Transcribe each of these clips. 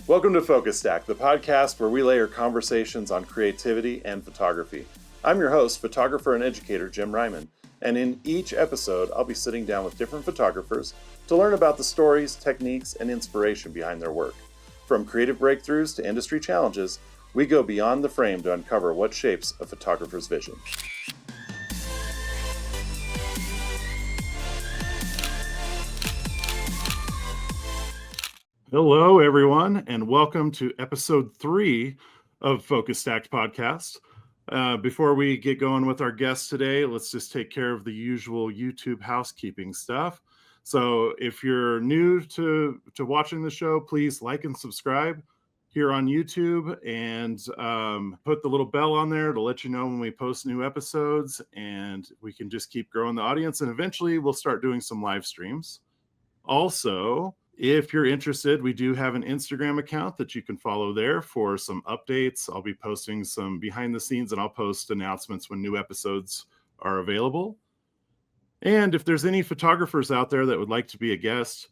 Welcome to Focus Stack, the podcast where we layer conversations on creativity and photography. I'm your host, photographer and educator Jim Reiman, and in each episode, I'll be sitting down with different photographers to learn about the stories, techniques, and inspiration behind their work. From creative breakthroughs to industry challenges, we go beyond the frame to uncover what shapes a photographer's vision. Hello, everyone, and welcome to episode 3 of Focus Stacked Podcast. Before we get going with our guests today, let's just take care of the usual YouTube housekeeping stuff. So if you're new to watching the show, please like and subscribe here on YouTube and put the little bell on there to let you know when we post new episodes, and we can just keep growing the audience, and eventually we'll start doing some live streams. Also, if you're interested, we do have an Instagram account that you can follow there for some updates. I'll be posting some behind the scenes, and I'll post announcements when new episodes are available. And if there's any photographers out there that would like to be a guest,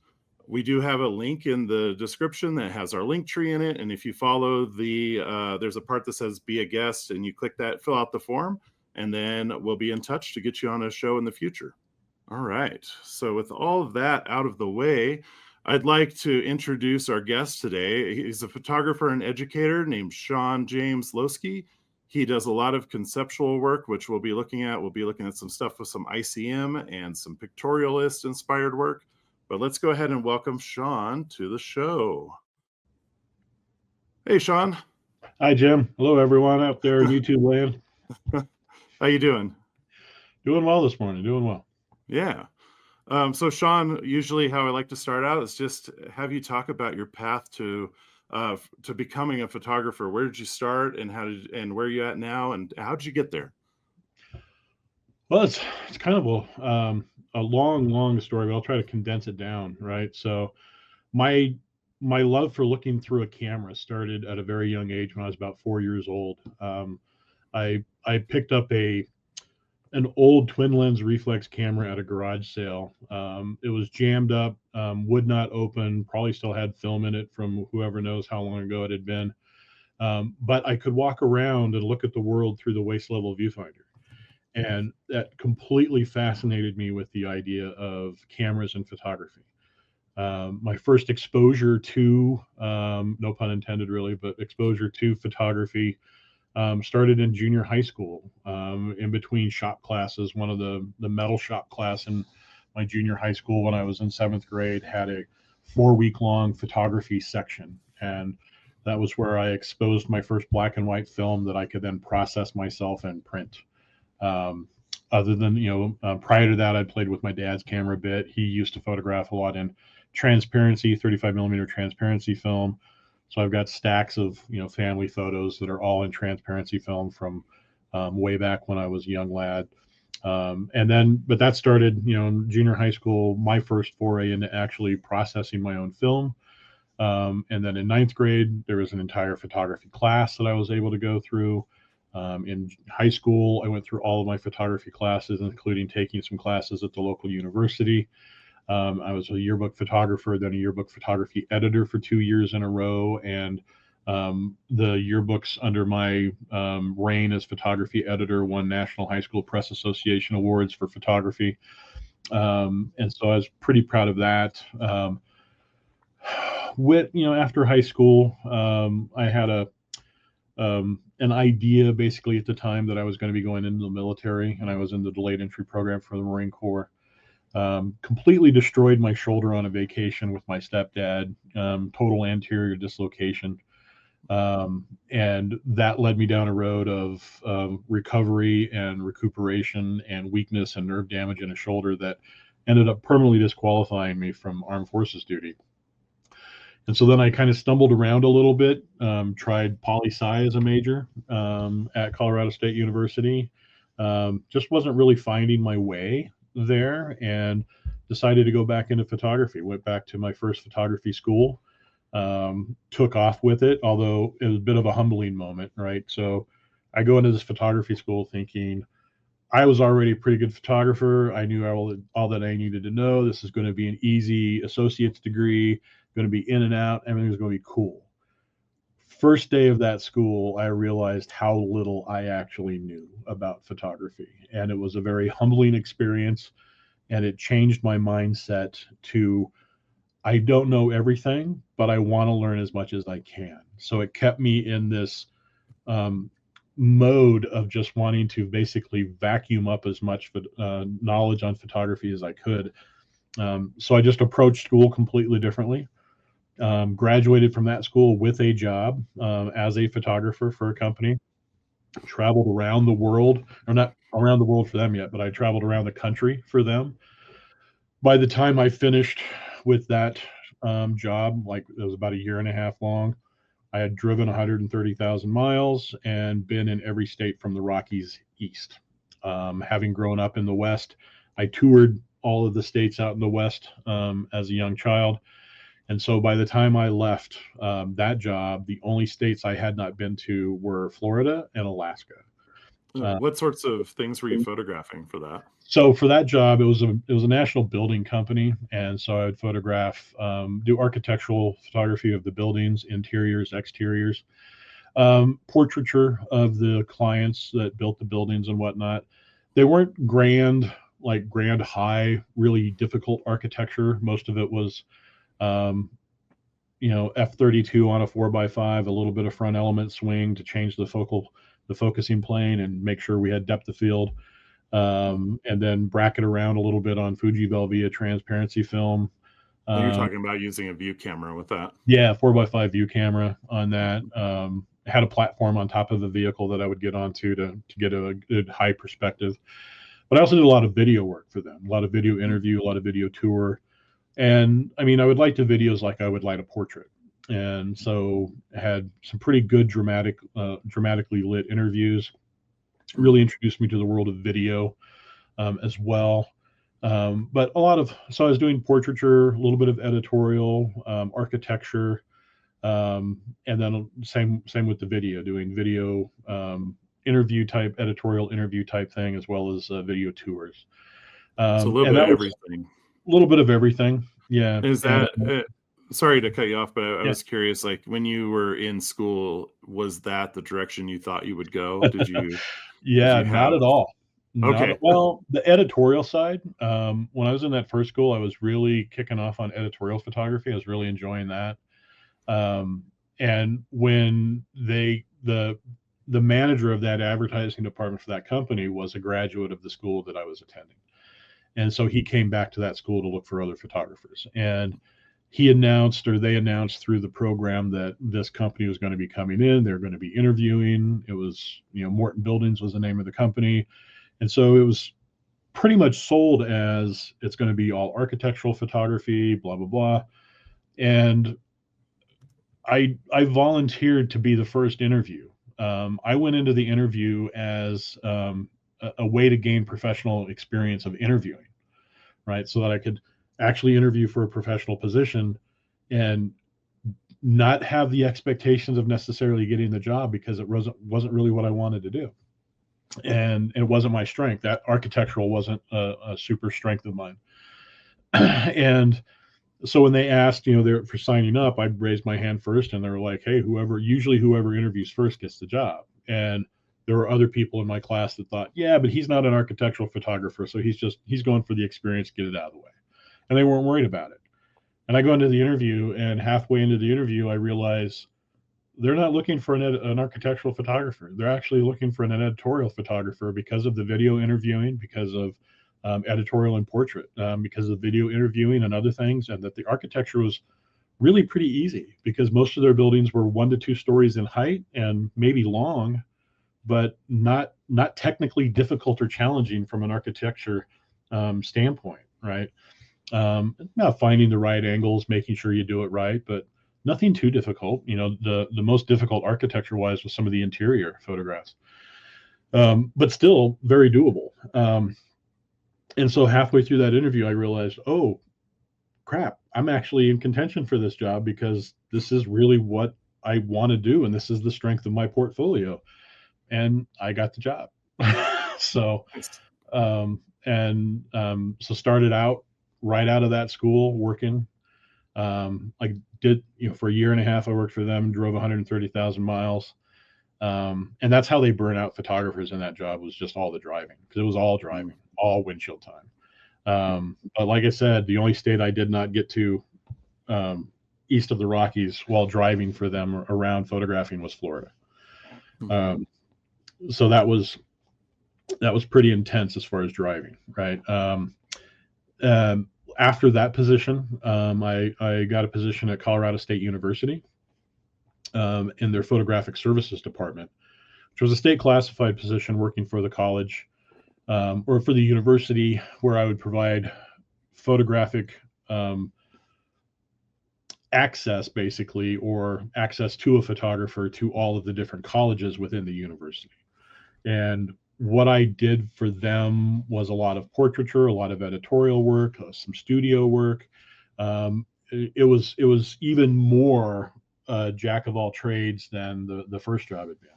we do have a link in the description that has our link tree in it. And if you follow there's a part that says be a guest, and you click that, fill out the form, and then we'll be in touch to get you on a show in the future. All right. So with all of that out of the way, I'd like to introduce our guest today. He's a photographer and educator named Shawn James Loseke. He does a lot of conceptual work, which we'll be looking at. We'll be looking at some stuff with some ICM and some pictorialist inspired work. But let's go ahead and welcome Shawn to the show. Hey, Shawn. Hi, Jim. Hello, everyone out there in YouTube land. How you doing? Doing well this morning. Doing well. Yeah. So Shawn, usually how I like to start out is just have you talk about your path to becoming a photographer. Where did you start, and where are you at now, and how did you get there? Well, it's kind of a long story, but I'll try to condense it down. Right. So my love for looking through a camera started at a very young age when I was about 4 years old. I picked up an old twin lens reflex camera at a garage sale. It was jammed up, would not open, probably still had film in it from whoever knows how long ago it had been. But I could walk around and look at the world through the waist level viewfinder. And that completely fascinated me with the idea of cameras and photography. My first exposure to, no pun intended really, but exposure to photography started in junior high school, in between shop classes. One of the metal shop class in my junior high school when I was in 7th grade had a 4-week-long photography section. And that was where I exposed my first black and white film that I could then process myself and print. Other than, prior to that, I played with my dad's camera a bit. He used to photograph a lot in transparency, 35 millimeter transparency film. So I've got stacks of, family photos that are all in transparency film from way back when I was a young lad. But that started, in junior high school, my first foray into actually processing my own film. And then in 9th grade, there was an entire photography class that I was able to go through. In high school, I went through all of my photography classes, including taking some classes at the local university. I was a yearbook photographer, then a yearbook photography editor for 2 years in a row. And the yearbooks under my reign as photography editor won National High School Press Association awards for photography. And so I was pretty proud of that. After high school, I had an idea basically at the time that I was going to be going into the military, and I was in the delayed entry program for the Marine Corps. Completely destroyed my shoulder on a vacation with my stepdad, total anterior dislocation. And that led me down a road of recovery and recuperation and weakness and nerve damage in a shoulder that ended up permanently disqualifying me from armed forces duty. And so then I kind of stumbled around a little bit, tried poli-sci as a major at Colorado State University. Just wasn't really finding my way there, and decided to go back into photography. Went back to my first photography school, took off with it, although it was a bit of a humbling moment, right? So I go into this photography school thinking I was already a pretty good photographer. I knew all that I needed to know. This is going to be an easy associate's degree, going to be in and out. Everything's going to be cool. first day of that school, I realized how little I actually knew about photography. And it was a very humbling experience. And it changed my mindset to I don't know everything, but I want to learn as much as I can. So it kept me in this um, mode of just wanting to basically vacuum up as much knowledge on photography as I could. So I just approached school completely differently. Graduated from that school with a job as a photographer for a company. Traveled around the world, or not around the world for them yet, but I traveled around the country for them. By the time I finished with that job, like it was about a year and a half long, I had driven 130,000 miles and been in every state from the Rockies east. Having grown up in the West, I toured all of the states out in the West as a young child. And so by the time I left that job, the only states I had not been to were Florida and Alaska. What sorts of things were you photographing for that? So for that job, it was a national building company, and so I would photograph, do architectural photography of the buildings, interiors, exteriors, portraiture of the clients that built the buildings and whatnot. They weren't grand, like grand high, really difficult architecture. Most of it was, um, F32 on a 4x5, a little bit of front element swing to change the focusing plane and make sure we had depth of field, and then bracket around a little bit on Fuji Velvia transparency film. You're talking about using a view camera with that. Yeah, 4x5 view camera on that. Had a platform on top of the vehicle that I would get onto to get a good high perspective. But I also did a lot of video work for them, a lot of video interview, a lot of video tour. And I mean, I would light the videos like I would light a portrait. And so I had some pretty good dramatically lit interviews. Really introduced me to the world of video as well. But so I was doing portraiture, a little bit of editorial, architecture, and then same with the video, doing video editorial interview type thing, as well as video tours. So a little And bit of that was everything. a little bit of everything. Yeah. Is And that sorry to cut you off, but I yeah. was curious, like when you were in school, was that the direction you thought you would go? Did Yeah, you not have at all. Not okay. at, well, the editorial side. When I was in that first school, I was really kicking off on editorial photography. I was really enjoying that. Um, and when the manager of that advertising department for that company was a graduate of the school that I was attending, and so he came back to that school to look for other photographers. And they announced through the program that this company was going to be coming in. They're going to be interviewing. It was, Morton Buildings was the name of the company. And so it was pretty much sold as it's going to be all architectural photography, blah, blah, blah. And I volunteered to be the first interview. I went into the interview as a way to gain professional experience of interviewing, right? So that I could actually interview for a professional position and not have the expectations of necessarily getting the job, because it wasn't really what I wanted to do. And it wasn't my strength. That architectural wasn't a super strength of mine. And so when they asked, for signing up, I raised my hand first, and they were like, "Hey, whoever interviews first gets the job." And there were other people in my class that thought, "Yeah, but he's not an architectural photographer, so he's going for the experience, get it out of the way." And they weren't worried about it. And I go into the interview, and halfway into the interview, I realize they're not looking for an architectural photographer. They're actually looking for an editorial photographer because of the video interviewing, because of editorial and portrait, because of video interviewing and other things, and that the architecture was really pretty easy because most of their buildings were 1 to 2 stories in height and maybe long, but not technically difficult or challenging from an architecture standpoint, right? Now finding the right angles, making sure you do it right, but nothing too difficult. The most difficult architecture wise was some of the interior photographs, but still very doable. And so halfway through that interview, I realized, oh crap, I'm actually in contention for this job because this is really what I want to do, and this is the strength of my portfolio. And I got the job. So, so started out right out of that school working. I did, for a year and a half, I worked for them, drove 130,000 miles. And that's how they burn out photographers in that job, was just all the driving, because it was all driving, all windshield time. But like I said, the only state I did not get to east of the Rockies while driving for them around photographing was Florida. So that was pretty intense as far as driving, right? After that position, I got a position at Colorado State University in their photographic services department, which was a state classified position working for the college or for the university, where I would provide photographic access, basically, or access to a photographer to all of the different colleges within the university. And what I did for them was a lot of portraiture, a lot of editorial work, some studio work. It was even more jack of all trades than the first job had been,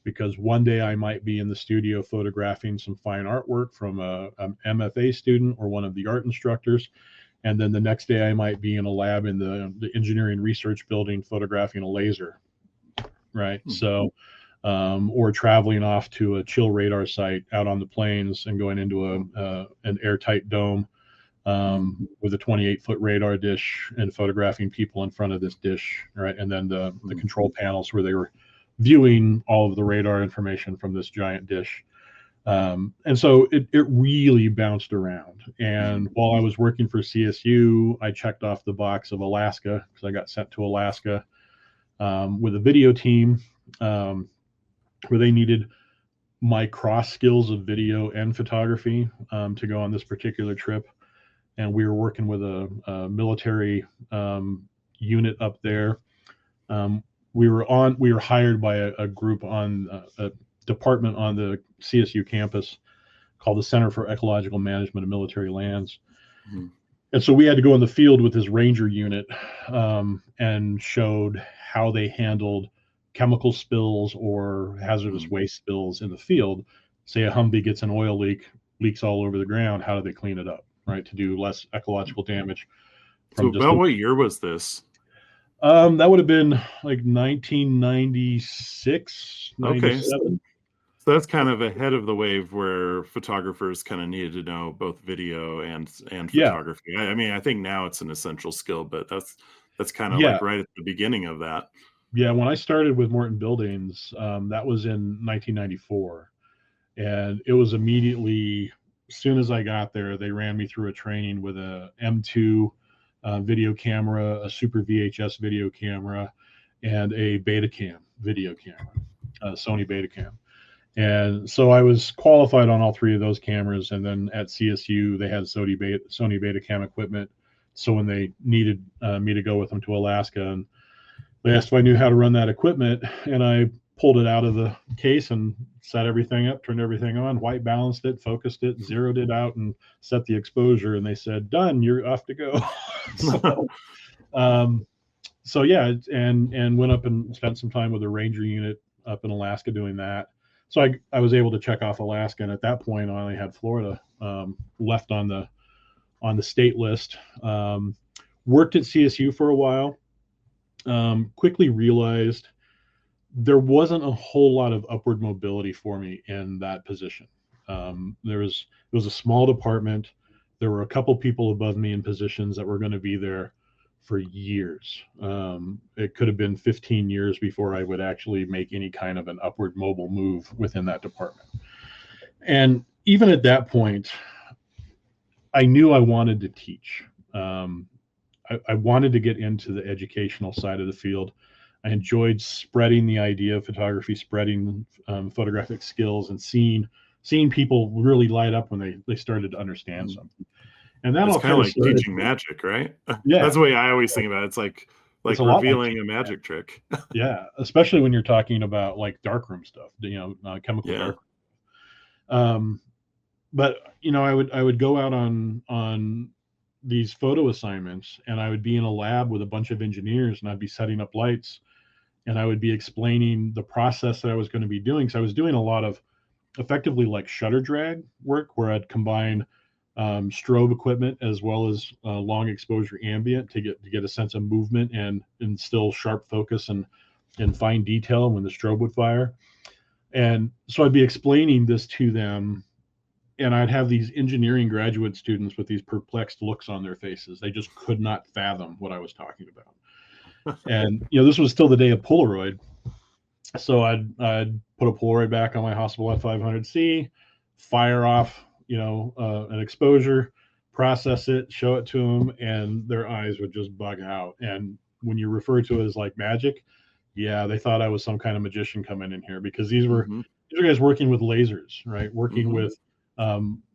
because one day I might be in the studio photographing some fine artwork from an MFA student or one of the art instructors, and then the next day I might be in a lab in the engineering research building photographing a laser, right? So or traveling off to a chill radar site out on the plains and going into an airtight dome with a 28-foot radar dish and photographing people in front of this dish, right? And then the control panels where they were viewing all of the radar information from this giant dish. And so it really bounced around. And while I was working for CSU, I checked off the box of Alaska, because I got sent to Alaska with a video team where they needed my cross skills of video and photography to go on this particular trip. And we were working with a military unit up there. We were hired by a group on a department on the CSU campus called the Center for Ecological Management of Military Lands. And so we had to go in the field with this ranger unit and showed how they handled chemical spills or hazardous waste spills in the field. Say a Humvee gets an oil leak, leaks all over the ground, how do they clean it up, right, to do less ecological damage? So about what year was this? That would have been like 1996, 97. Okay. So that's kind of ahead of the wave, where photographers kind of needed to know both video and photography. I mean, I think now it's an essential skill, but that's kind of like right at the beginning of that. Yeah, when I started with Morton Buildings, that was in 1994. And it was immediately, as soon as I got there, they ran me through a training with a M2 video camera, a Super VHS video camera, and a Betacam video camera, Sony Betacam. And so I was qualified on all three of those cameras. And then at CSU, they had Sony Betacam equipment. So when they needed me to go with them to Alaska, and they asked if I knew how to run that equipment, and I pulled it out of the case and set everything up, turned everything on, white balanced it, focused it, zeroed it out, and set the exposure. And they said, "Done, you're off to go." So yeah, and went up and spent some time with a ranger unit up in Alaska doing that. So I was able to check off Alaska, and at that point, I only had Florida left on the state list. Worked at CSU for a while. Quickly realized there wasn't a whole lot of upward mobility for me in that position. It was a small department. There were a couple people above me in positions that were going to be there for years. It could have been 15 years before I would actually make any kind of an upward mobile move within that department. And even at that point, I knew I wanted to teach. I wanted to get into the educational side of the field. I enjoyed spreading the idea of photography, spreading photographic skills, and seeing people really light up when they started to understand something. And that all kind of like teaching magic, right? Yeah, that's the way I always think about it. It's like revealing a magic trick. Yeah, especially when you're talking about like darkroom stuff, chemical darkroom. But I would go out on these photo assignments, and I would be in a lab with a bunch of engineers, and I'd be setting up lights, and I would be explaining the process that I was going to be doing. So I was doing a lot of effectively like shutter drag work, where I'd combine strobe equipment as well as long exposure ambient to get a sense of movement and still sharp focus and fine detail when the strobe would fire. And so I'd be explaining this to them, and I'd have these engineering graduate students with these perplexed looks on their faces. They just could not fathom what I was talking about. And this was still the day of Polaroid. So I'd put a Polaroid back on my Hasselblad 500C, fire off, an exposure, process it, show it to them, and their eyes would just bug out. And when you refer to it as like magic, yeah, they thought I was some kind of magician coming in here, because these were guys working with lasers, right? Working with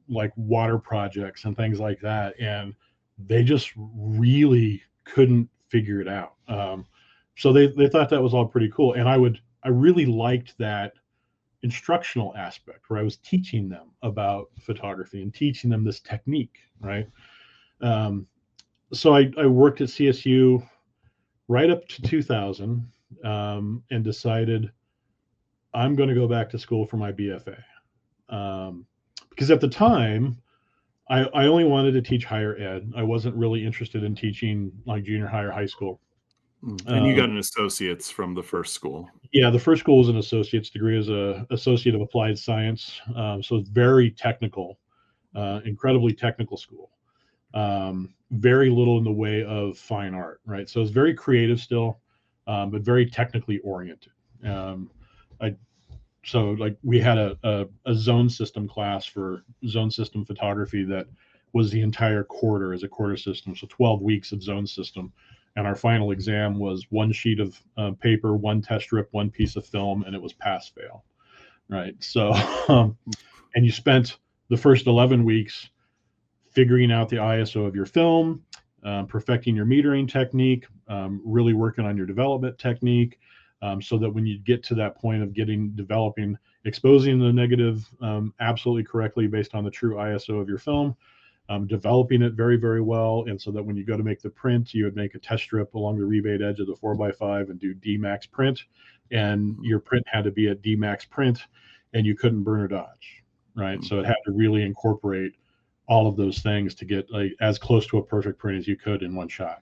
like water projects and things like that, and they just really couldn't figure it out. So they thought that was all pretty cool, and I really liked that instructional aspect where I was teaching them about photography and teaching them this technique, right? So I worked at CSU right up to 2000, and decided I'm going to go back to school for my BFA. Because at the time, I only wanted to teach higher ed. I wasn't really interested in teaching like junior high or high school. And you got an associate's from the first school. Yeah, the first school was an associate's degree as an associate of applied science. So it's very technical, incredibly technical school. Very little in the way of fine art, right? So it's very creative still, but very technically oriented. So like we had a zone system class for zone system photography that was the entire quarter as a quarter system. So 12 weeks of zone system. And our final exam was one sheet of paper, one test strip, one piece of film, and it was pass fail, right? So, and you spent the first 11 weeks figuring out the ISO of your film, perfecting your metering technique, really working on your development technique, so that when you get to that point of developing, exposing the negative absolutely correctly based on the true ISO of your film, developing it very, very well. And so that when you go to make the print, you would make a test strip along the rebate edge of the 4x5 and do D-max print. And your print had to be at D-max print, and you couldn't burn or dodge, right? So it had to really incorporate all of those things to get like as close to a perfect print as you could in one shot.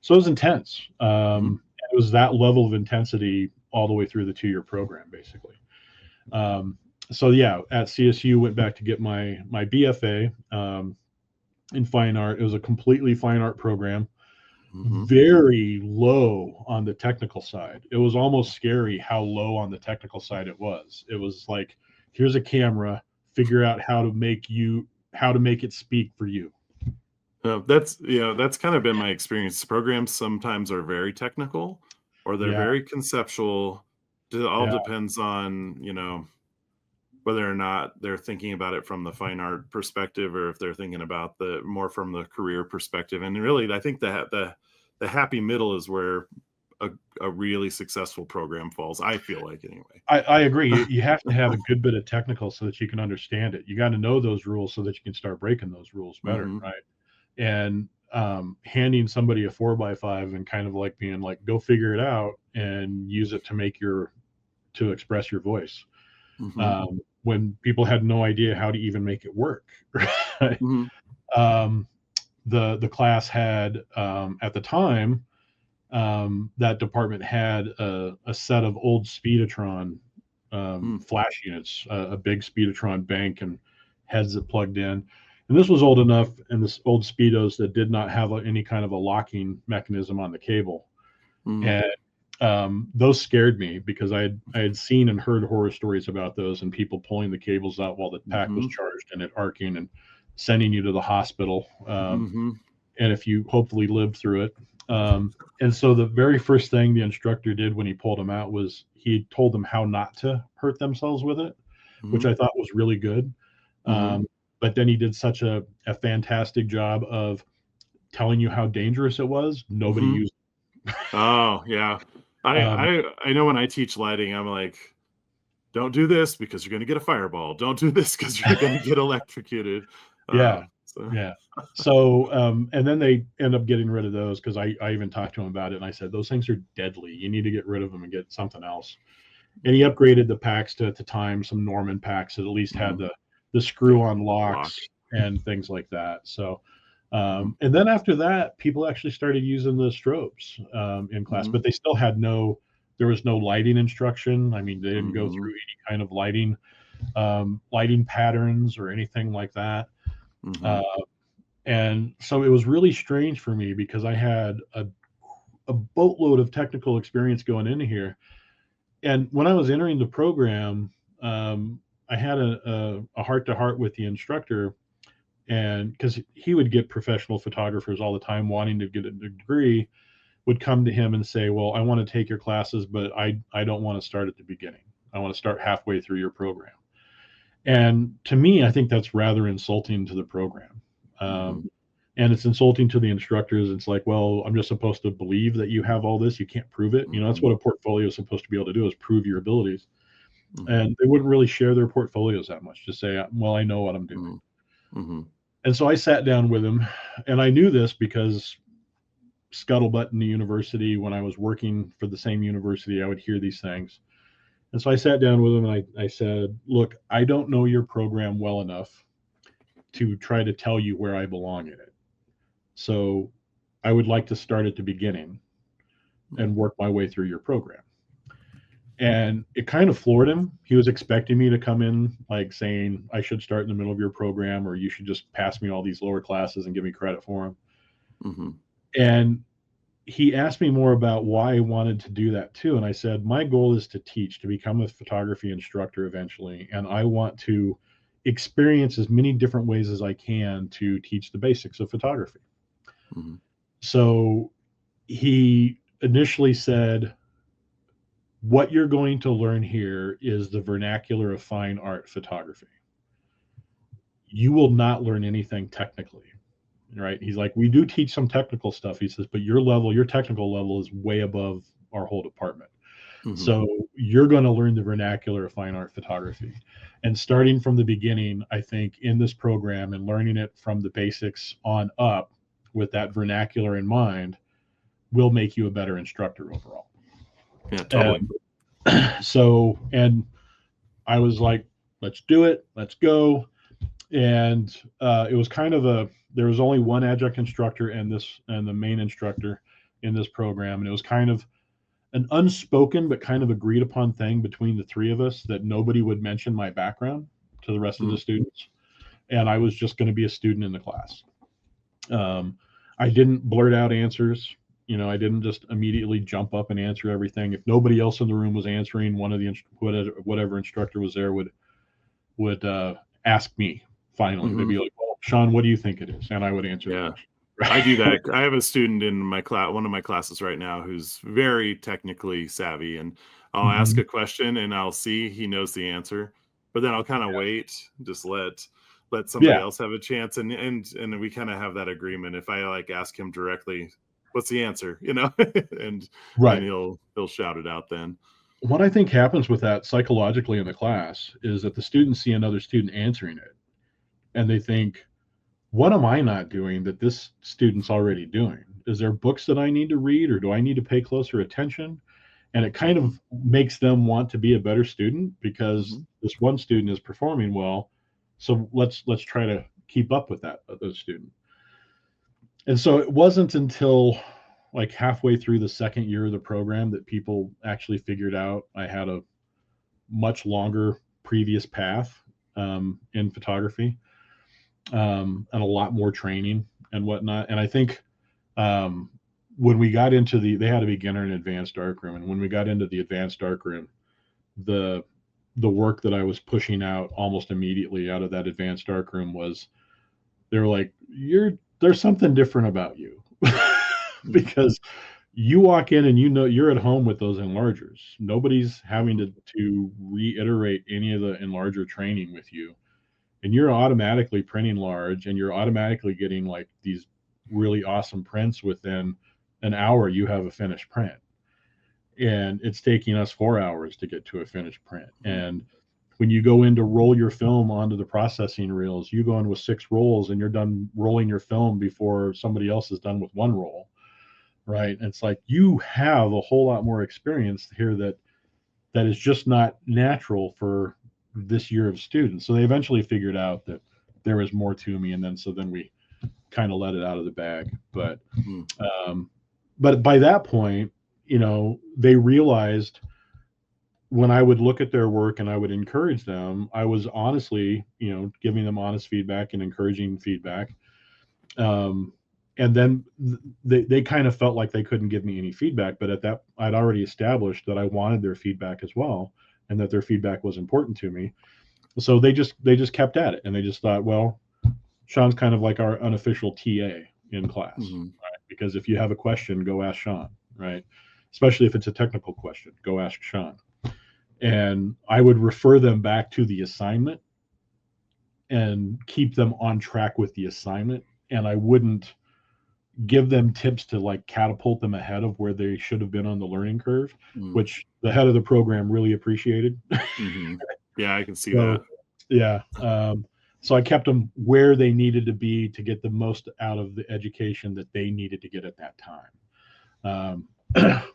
So it was intense. It was that level of intensity all the way through the 2-year program, basically. So yeah, at CSU, went back to get my BFA in fine art. It was a completely fine art program, very low on the technical side. It was almost scary how low on the technical side it was. It was like, here's a camera, figure out how to make it speak for you. That's kind of been my experience. Programs sometimes are very technical, or they're very conceptual. It all depends on whether or not they're thinking about it from the fine art perspective, or if they're thinking about more from the career perspective. And really, I think the happy middle is where a really successful program falls, I feel like, anyway. I agree. You have to have a good bit of technical so that you can understand it. You got to know those rules so that you can start breaking those rules better, right? And handing somebody a 4x5 and kind of like being like, go figure it out and use it to express your voice. When people had no idea how to even make it work, right? The class had, at the time, that department had a set of old Speedotron flash units, a big Speedotron bank and heads that plugged in. And this was old enough, and this old Speedos that did not have any kind of a locking mechanism on the cable. And those scared me because I had seen and heard horror stories about those and people pulling the cables out while the pack was charged and it arcing and sending you to the hospital. And if you hopefully lived through it. And so the very first thing the instructor did when he pulled them out was he told them how not to hurt themselves with it, which I thought was really good. But then he did such a fantastic job of telling you how dangerous it was. Nobody used it. Oh, yeah. I know when I teach lighting, I'm like, don't do this because you're going to get a fireball. Don't do this because you're going to get electrocuted. So, and then they end up getting rid of those because I even talked to him about it and I said, those things are deadly. You need to get rid of them and get something else. And he upgraded the packs to, at the time, some Norman packs that at least had the screw-on locks. and things like that. So, and then after that, people actually started using the strobes in class, but they still had there was no lighting instruction. I mean, they didn't go through any kind of lighting patterns or anything like that. Uh, and so it was really strange for me because I had a boatload of technical experience going into here. And when I was entering the program, I had a heart to heart with the instructor, and because he would get professional photographers all the time wanting to get a degree, would come to him and say, well, I want to take your classes, but I don't want to start at the beginning. I want to start halfway through your program. And to me, I think that's rather insulting to the program. And it's insulting to the instructors. It's like, well, I'm just supposed to believe that you have all this. You can't prove it. That's what a portfolio is supposed to be able to do, is prove your abilities. And they wouldn't really share their portfolios that much, to say, well, I know what I'm doing. And so I sat down with him, and I knew this because scuttlebutt in the university, when I was working for the same university, I would hear these things. And so I sat down with him and I said, look, I don't know your program well enough to try to tell you where I belong in it. So I would like to start at the beginning and work my way through your program. And it kind of floored him. He was expecting me to come in like saying I should start in the middle of your program, or you should just pass me all these lower classes and give me credit for them. And he asked me more about why I wanted to do that too. And I said, my goal is to teach, to become a photography instructor eventually. And I want to experience as many different ways as I can to teach the basics of photography. So he initially said, what you're going to learn here is the vernacular of fine art photography. You will not learn anything technically, right? He's like, we do teach some technical stuff. He says, but your technical level is way above our whole department. So you're going to learn the vernacular of fine art photography. And starting from the beginning, I think in this program and learning it from the basics on up with that vernacular in mind will make you a better instructor overall. Yeah, totally. And I was like, let's do it. Let's go. And it was kind of there was only one adjunct instructor and the main instructor in this program. And it was kind of an unspoken, but kind of agreed upon thing between the three of us that nobody would mention my background to the rest of the students. And I was just going to be a student in the class. I didn't blurt out answers. I didn't just immediately jump up and answer everything. If nobody else in the room was answering, one of the whatever instructor was there would ask me. Finally, they'd be like, "Well, Shawn, what do you think it is?" And I would answer the question. I do that. I have a student in one of my classes right now, who's very technically savvy, and I'll ask a question and I'll see he knows the answer, but then I'll kind of wait, just let somebody else have a chance, and we kind of have that agreement. If I like ask him directly, what's the answer, and he'll shout it out then. What I think happens with that psychologically in the class is that the students see another student answering it, and they think, what am I not doing that this student's already doing? Is there books that I need to read, or do I need to pay closer attention? And it kind of makes them want to be a better student because this one student is performing well. So let's try to keep up with those student. And so it wasn't until like halfway through the second year of the program that people actually figured out I had a much longer previous path in photography. And a lot more training and whatnot. And I think when we got into they had a beginner and advanced darkroom. And when we got into the advanced darkroom, the work that I was pushing out almost immediately out of that advanced darkroom was, they were like, there's something different about you. Because you walk in and you're at home with those enlargers. Nobody's having to reiterate any of the enlarger training with you. And you're automatically printing large, and you're automatically getting like these really awesome prints. Within an hour, you have a finished print. And it's taking us 4 hours to get to a finished print. And when you go in to roll your film onto the processing reels, you go in with 6 rolls and you're done rolling your film before somebody else is done with 1 roll. Right. And it's like, you have a whole lot more experience here that is just not natural for this year of students. So they eventually figured out that there was more to me. And then we kind of let it out of the bag. Mm. But by that point, they realized when I would look at their work and I would encourage them, I was honestly, giving them honest feedback and encouraging feedback. And then they kind of felt like they couldn't give me any feedback, but I'd already established that I wanted their feedback as well, and that their feedback was important to me. So they just kept at it, and they just thought, well, Shawn's kind of like our unofficial TA in class, right? Because if you have a question, go ask Shawn, right? Especially if it's a technical question, go ask Shawn. And I would refer them back to the assignment and keep them on track with the assignment. And I wouldn't give them tips to like catapult them ahead of where they should have been on the learning curve, which the head of the program really appreciated. Yeah, I can see So, that. yeah. So I kept them where they needed to be to get the most out of the education that they needed to get at that time,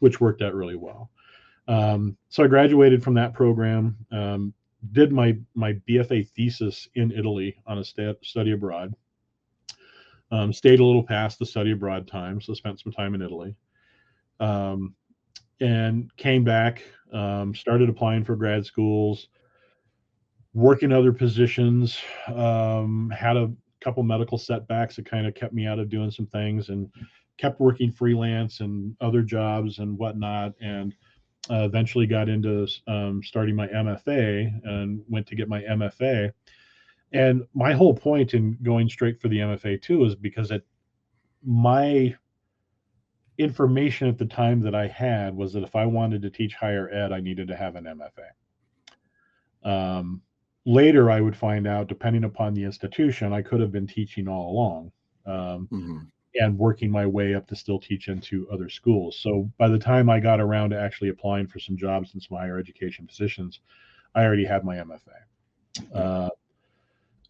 which worked out really well. So I graduated from that program, did my BFA thesis in Italy on a study abroad. Stayed a little past the study abroad time, so spent some time in Italy, and came back, started applying for grad schools, working other positions, had a couple medical setbacks that kind of kept me out of doing some things, and kept working freelance and other jobs and whatnot, and eventually got into starting my MFA and went to get my MFA. And my whole point in going straight for the MFA too is because my information at the time that I had was that if I wanted to teach higher ed, I needed to have an MFA. Later, I would find out, depending upon the institution, I could have been teaching all along, and working my way up to still teach into other schools. So by the time I got around to actually applying for some jobs in some higher education positions, I already had my MFA.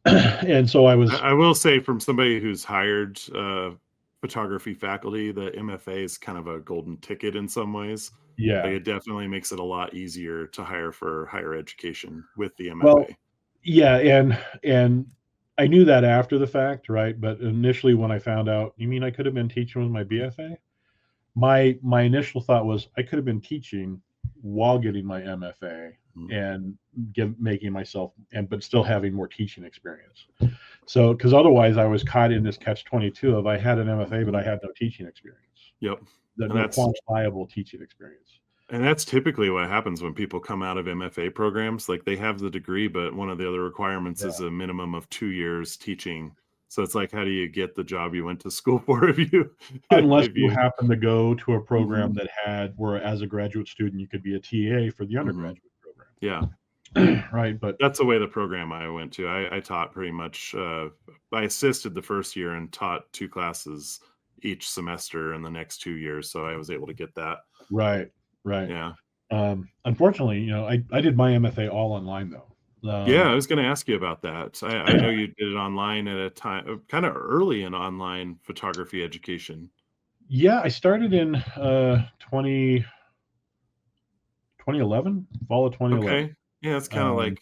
And so I will say, from somebody who's hired photography faculty, the MFA is kind of a golden ticket in some ways. Yeah. Like, it definitely makes it a lot easier to hire for higher education with the MFA. Well, yeah, and I knew that after the fact, right? But initially, when I found out, you mean I could have been teaching with my BFA? My initial thought was I could have been teaching while getting my MFA and making myself, but still having more teaching experience. So, because otherwise I was caught in this catch-22 of I had an MFA, but I had no teaching experience. Yep. No quantifiable teaching experience. And that's typically what happens when people come out of MFA programs. Like, they have the degree, but one of the other requirements is a minimum of 2 years teaching. So it's like, how do you get the job you went to school for Unless you happen to go to a program that had where, as a graduate student, you could be a TA for the undergraduate program. Yeah. Right. But that's the way the program I went to. I taught pretty much, I assisted the first year and taught 2 classes each semester in the next 2 years. So I was able to get that. Right. Yeah. Unfortunately, I did my MFA all online though. Yeah, I was going to ask you about that. I know you did it online at a time kind of early in online photography education. Yeah, I started in 2011, fall of 2011. Okay. Yeah, it's kind of like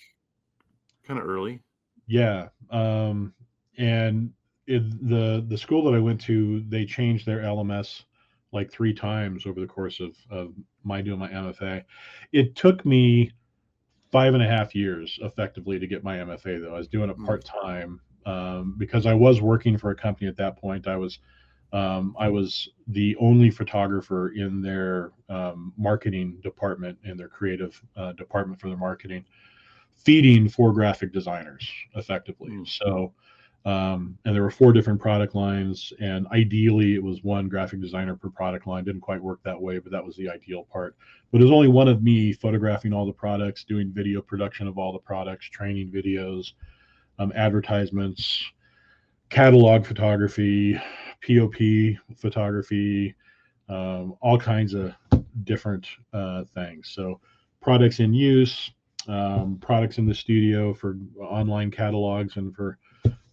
kind of early. Yeah. And the school that I went to, they changed their LMS like 3 times over the course of my doing my MFA. It took me 5.5 years effectively to get my MFA, though. I was doing it part-time, because I was working for a company at that point. I was the only photographer in their marketing department, in their creative department for their marketing, feeding 4 graphic designers effectively. So, and there were 4 different product lines, and ideally it was 1 graphic designer per product line. Didn't quite work that way, but that was the ideal part. But it was only one of me photographing all the products, doing video production of all the products, training videos, advertisements, catalog photography, POP photography, all kinds of different things. So products in use, products in the studio for online catalogs and for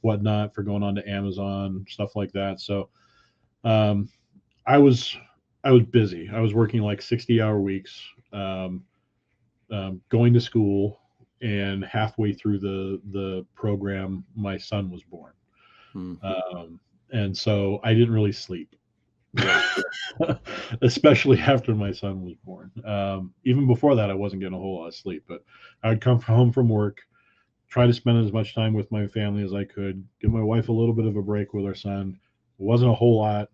whatnot, for going on to Amazon, stuff like that. So I was busy. I was working like 60-hour weeks, going to school, and halfway through the program, my son was born. And so I didn't really sleep. Yeah. Especially after my son was born. Even before that, I wasn't getting a whole lot of sleep, but I would come home from work, try to spend as much time with my family as I could, give my wife a little bit of a break with our son. It wasn't a whole lot.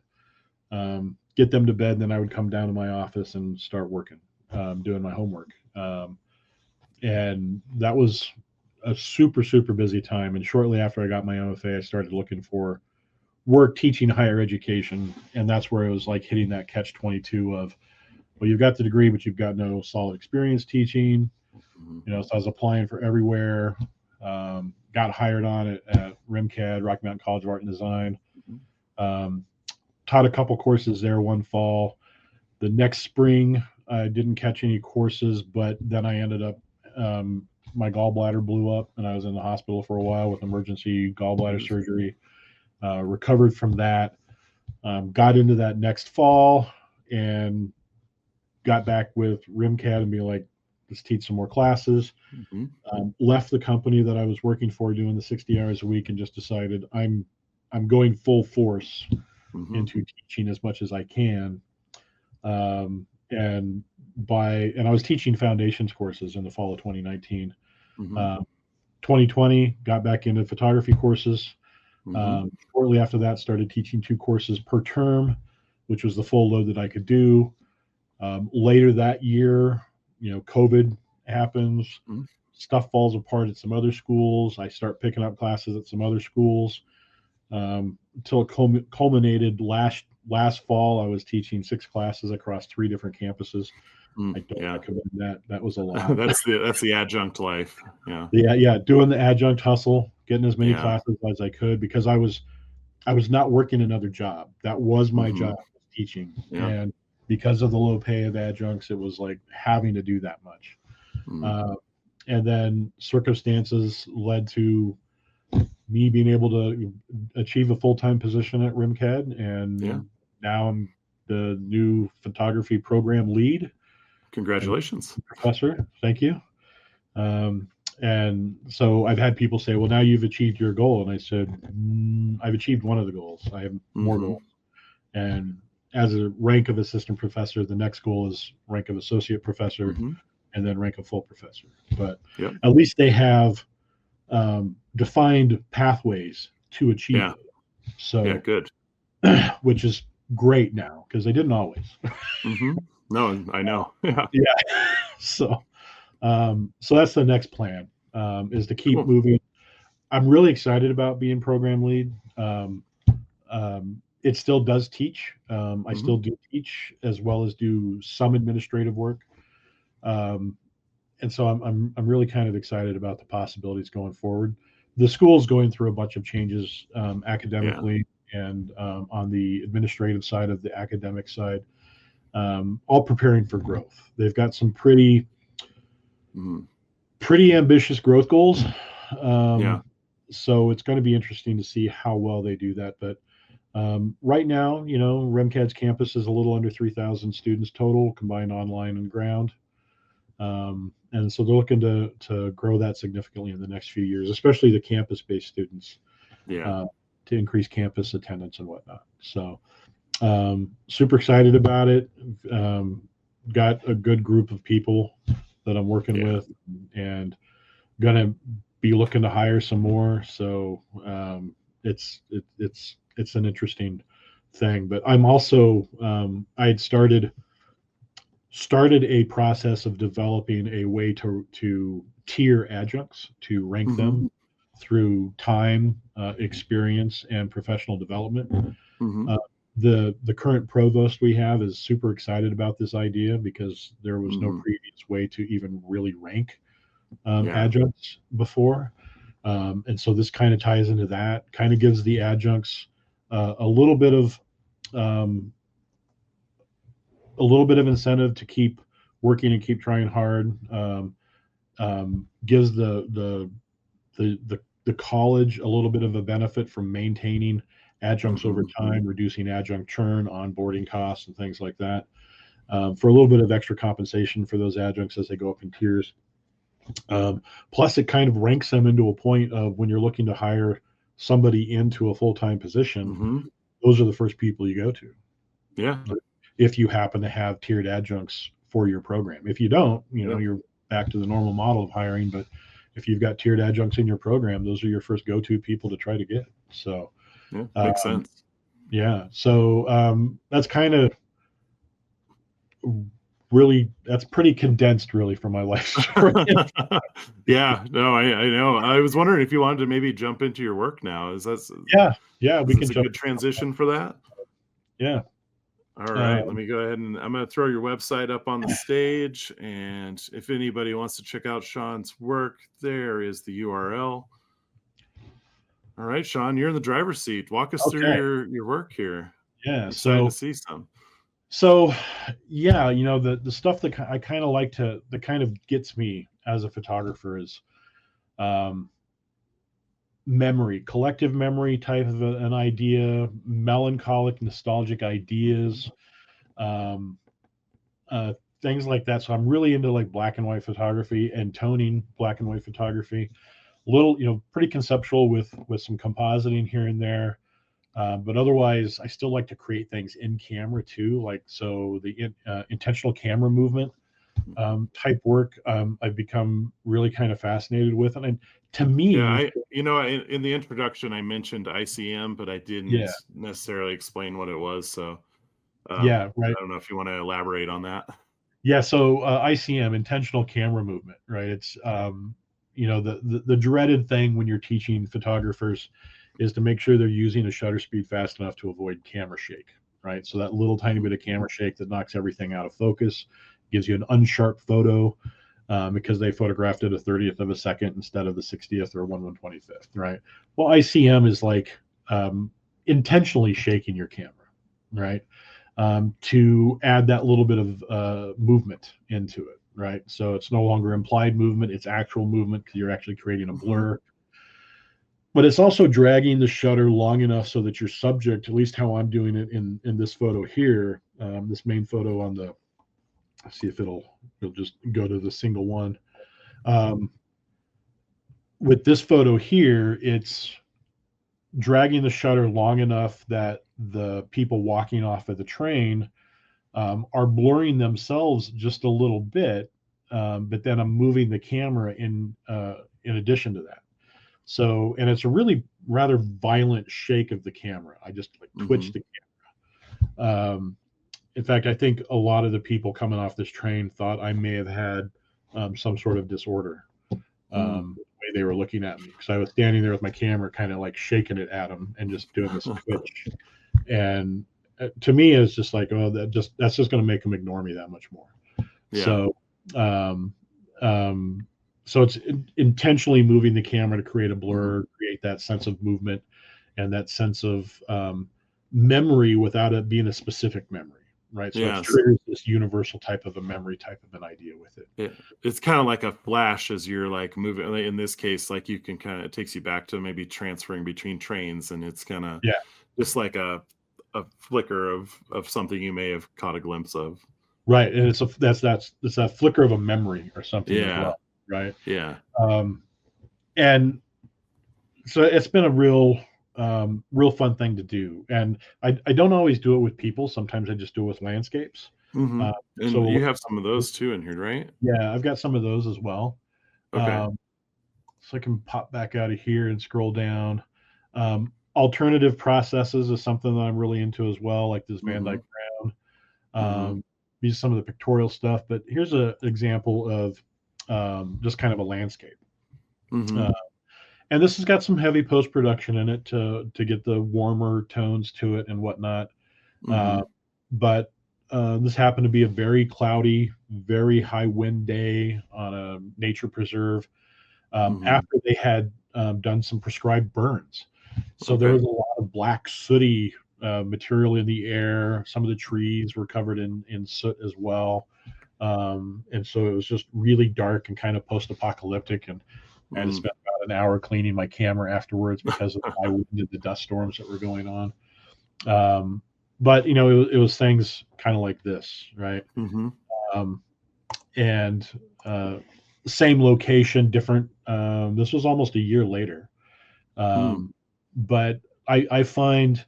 Get them to bed, and then I would come down to my office and start working, doing my homework. And that was a super, super busy time. And shortly after I got my MFA, I started looking for work teaching higher education, and that's where it was like hitting that catch-22 of, well, you've got the degree, but you've got no solid experience teaching. So I was applying for everywhere. Got hired on at RIMCAD, Rocky Mountain College of Art and Design. Taught a couple courses there one fall. The next spring, I didn't catch any courses, but then I ended up, my gallbladder blew up, and I was in the hospital for a while with emergency gallbladder surgery. Recovered from that, got into that next fall, and got back with RIMCAD and be like, let's teach some more classes. Left the company that I was working for doing the 60 hours a week and just decided I'm going full force into teaching as much as I can. And I was teaching foundations courses in the fall of 2019. 2020, got back into photography courses. Shortly after that, started teaching 2 courses per term, which was the full load that I could do. Later that year, COVID happens, stuff falls apart at some other schools. I start picking up classes at some other schools, until it culminated last fall. I was teaching 6 classes across 3 different campuses. I don't recommend that. That was a lot. that's the adjunct life. Yeah. Yeah. Doing the adjunct hustle, getting as many classes as I could, because I was not working another job. That was my job, teaching. And because of the low pay of adjuncts, it was like having to do that much. And then circumstances led to me being able to achieve a full-time position at RIMCAD. And now I'm the new photography program lead. Congratulations. Professor. Thank you. And so I've had people say, well, now you've achieved your goal. And I said, I've achieved one of the goals. I have more goals. And as a rank of assistant professor, the next goal is rank of associate professor, and then rank of full professor. But at least they have defined pathways to achieve it. So good. Which is great now, because they didn't always. No, I know. So that's the next plan, is to keep moving. I'm really excited about being program lead. It still does teach. I still do teach, as well as do some administrative work. And so I'm really kind of excited about the possibilities going forward. The school's going through a bunch of changes, academically and on the administrative side of the academic side, all preparing for growth. They've got some pretty ambitious growth goals. So it's going to be interesting to see how well they do that. But right now, RIMCAD's campus is a little under 3,000 students total, combined online and ground. And so they're looking to grow that significantly in the next few years, especially the campus-based students, to increase campus attendance and whatnot. So super excited about it. Got a good group of people that I'm working with, and gonna be looking to hire some more. So it's an interesting thing. But I'm also I had started a process of developing a way to tier adjuncts, to rank them through time, experience, and professional development. The current provost we have is super excited about this idea, because there was no previous way to even really rank adjuncts before. And so this kind of ties into that, kind of gives the adjuncts a little bit of incentive to keep working and keep trying hard. Gives the college a little bit of a benefit from maintaining adjuncts over time, reducing adjunct churn, onboarding costs, and things like that, for a little bit of extra compensation for those adjuncts as they go up in tiers. Plus, it kind of ranks them into a point of when you're looking to hire somebody into a full-time position, Mm-hmm. those are the first people you go to. Yeah. If you happen to have tiered adjuncts for your program. If you don't, Yep. you're back to the normal model of hiring. But if you've got tiered adjuncts in your program, those are your first go-to people to try to get. So, Yeah. Makes sense. yeah. So that's kind of really, that's pretty condensed really for my life story. Yeah. No, I know. I was wondering if you wanted to maybe jump into your work now. Is Yeah, we can this a jump. good transition for that? Yeah. All right, let Um, me go ahead and I'm going to throw your website up on the stage. And if anybody wants to check out Shawn's work, there is the URL. All right, Shawn, you're in the driver's seat. Walk us through okay. your work here. Yeah. I'm excited to So, see some. so yeah, the stuff that I kind of like to, that kind of gets me as a photographer is, um, memory, collective memory type of an idea, melancholic, nostalgic ideas, um, uh, things like that. So I'm really into like black and white photography and toning black and white photography. Little, pretty conceptual with some compositing here and there. But otherwise, I still like to create things in camera too. Like, so the intentional camera movement type work, I've become really kind of fascinated with. And to Yeah, me, in the introduction I mentioned ICM, but I didn't yeah, necessarily explain what it was. So yeah, right. I don't know if you want to elaborate on that. Yeah, so ICM, intentional camera movement, right? It's the dreaded thing when you're teaching photographers is to make sure they're using a shutter speed fast enough to avoid camera shake, right? So that little tiny bit of camera shake that knocks everything out of focus gives you an unsharp photo, because they photographed it a 30th of a second instead of the 60th or 1/125th, right? Well, ICM is like, intentionally shaking your camera, right? To add that little bit of movement into it, right? So it's no longer implied movement, it's actual movement because you're actually creating a Hmm. blur. But it's also dragging the shutter long enough so that your subject, at least how I'm doing it in this photo here, this main photo on the, let's see if it'll just go to the single one. Um, with this photo here, it's dragging the shutter long enough that the people walking off of the train are blurring themselves just a little bit, but then I'm moving the camera in addition to that. So, and it's a really rather violent shake of the camera. I just like twitch Hmm. the camera. In fact, I think a lot of the people coming off this train thought I may have had some sort of disorder. Mm. The way they were looking at me, because I was standing there with my camera, kind of like shaking it at them and just doing this twitch. And to me, it's just like, oh, that's just going to make them ignore me that much more. Yeah. So, um, um, so it's intentionally moving the camera to create a Hmm. blur, create that sense of movement and that sense of memory without it being a specific memory, right? So it Yes. triggers this universal type of a memory type of an idea with it. It's kind of like a flash as you're like moving. Like, in this case, like you can kind of, it takes you back to maybe transferring between trains, and it's kind of Yeah, just like a flicker of something you may have caught a glimpse of. right. And it's that flicker of a memory or something as Yeah. well, right? Yeah. Um, and so it's been a real fun thing to do. And I don't always do it with people. Sometimes I just do it with landscapes. Hmm. Uh, And so you have some of those too in here, right? yeah, I've got some of those as well. Okay. Um, so I can pop back out of here and scroll down. Alternative processes is something that I'm really into as well, like this Van Hmm. Dyke Brown. Hmm. These are some of the pictorial stuff, but here's an example of just kind of a landscape. Hmm. Uh, and this has got some heavy post production in it to get the warmer tones to it and whatnot. Uh, Hmm. but this happened to be a very cloudy, very high wind day on a nature preserve, Hmm. after they had done some prescribed burns. So there Okay. was a lot of black, sooty material in the air. Some of the trees were covered in soot as well. And so it was just really dark and kind of post apocalyptic. And I had to Mm. spend about an hour cleaning my camera afterwards because of the high wind and the dust storms that were going on. Um, but, it was things kind of like this, right? Hmm. Um, and uh, same location, different. This was almost a year later. Hmm. But I find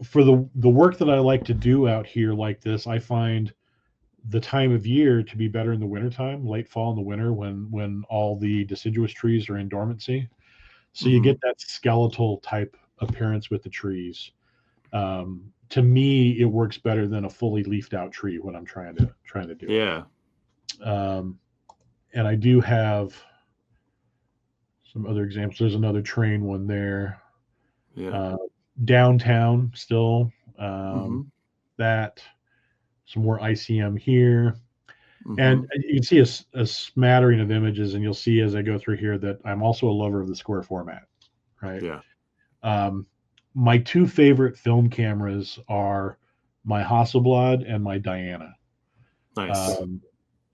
for the work that I like to do out here like this, I find the time of year to be better in the wintertime, late fall in the winter when all the deciduous trees are in dormancy. So you Hmm. get that skeletal type appearance with the trees. To me, it works better than a fully leafed out tree when I'm trying to do Yeah. it. And I do have some other examples. There's another train one there. Yeah. Uh, Downtown still. Hmm. That some more ICM here. Hmm. And you can see a smattering of images, and you'll see as I go through here that I'm also a lover of the square format, right? Yeah. Um, my two favorite film cameras are my Hasselblad and my Diana. Nice. Um,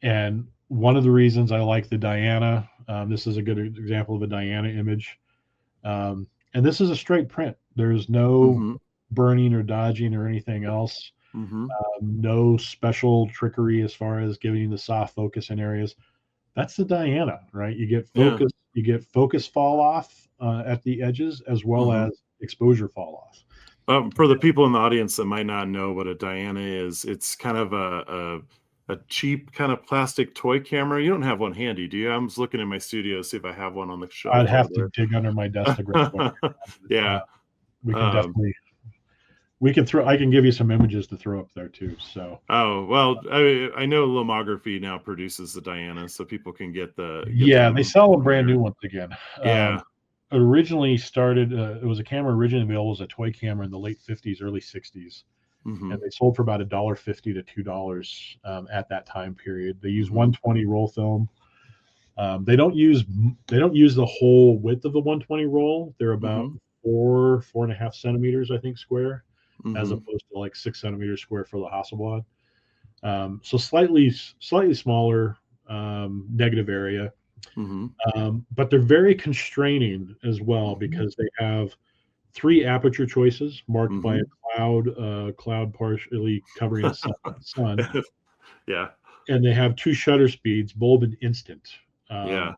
and one of the reasons I like the Diana, this is a good example of a Diana image. And this is a straight print. There's no Hmm. burning or dodging or anything else. Hmm. No special trickery as far as giving you the soft focus in areas. That's the Diana, right? Yeah. You get focus fall off at the edges as well Hmm. as exposure fall off. For the people in the audience that might not know what a Diana is, it's kind of a cheap kind of plastic toy camera. You don't have one handy, do you? I'm just looking in my studio to see if I have one on the I'd shelf over have to dig under my desk to grab one. there. Yeah. We can Um, definitely we can throw. I can give you some images to throw up there too. So oh well, I know Lomography now produces the Diana, so people can get yeah, they them sell them from brand there. new ones again. Yeah. Originally started. It was a camera originally available as a toy camera in the late '50s, early '60s, Hmm. and they sold for about $1.50 to $2 at that time period. They use Hmm. 120 roll film. They don't use the whole width of the 120 roll. They're about Hmm. 4.5 centimeters, I think, square, as Hmm. opposed to like 6 centimeters square for the Hasselblad. So slightly smaller negative area, Hmm. but they're very constraining as well Hmm. because they have three aperture choices marked by a Hmm. cloud partially covering the sun, Yeah. and they have two shutter speeds, bulb and instant. Yeah. Um,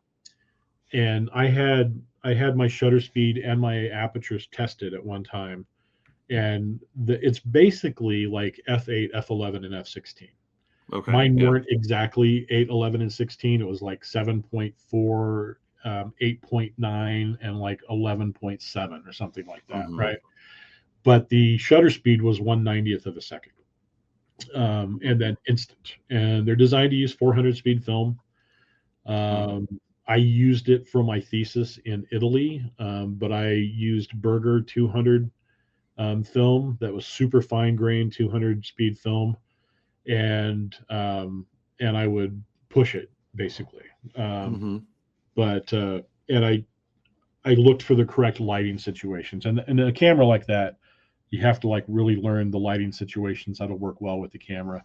and I had my shutter speed and my apertures tested at one time, and it's basically like f8, f11, and f16. Okay. Mine Yeah. weren't exactly 8, 11, and 16. It was like 7.4, 8.9, and like 11.7 or something like that, Hmm. right? But the shutter speed was 1/90th of a second, and then instant. And they're designed to use 400 speed film. Hmm. Um, I used it for my thesis in Italy, but I used Berger 200 film that was super fine grain 200 speed film, and I would push it basically. Um, Hmm. but and I looked for the correct lighting situations, and a camera like that, you have to like really learn the lighting situations, how to work well with the camera.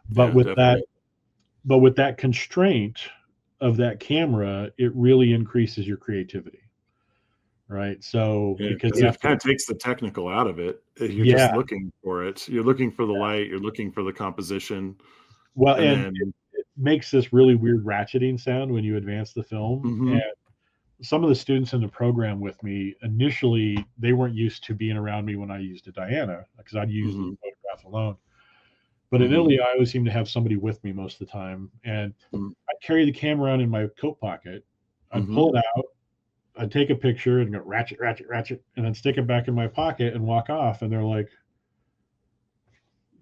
But Yeah, with that, definitely. but with that constraint of that camera, it really increases your creativity, right? So Yeah, because because you have it to, kind of takes the technical out of it. You're just yeah, looking for it. You're looking for the light, you're looking for the composition, well, and and then it makes this really weird ratcheting sound when you advance the film. And mhm, some of the students in the program with me initially, they weren't used to being around me when I used a Diana because I'd use the mhm, photograph alone. But in mhm, Italy, I always seem to have somebody with me most of the time, and mhm, I'd carry the camera around in my coat pocket. I'd mhm. pull it out, I'd take a picture and go ratchet, ratchet, ratchet, and then stick it back in my pocket and walk off. And they're like,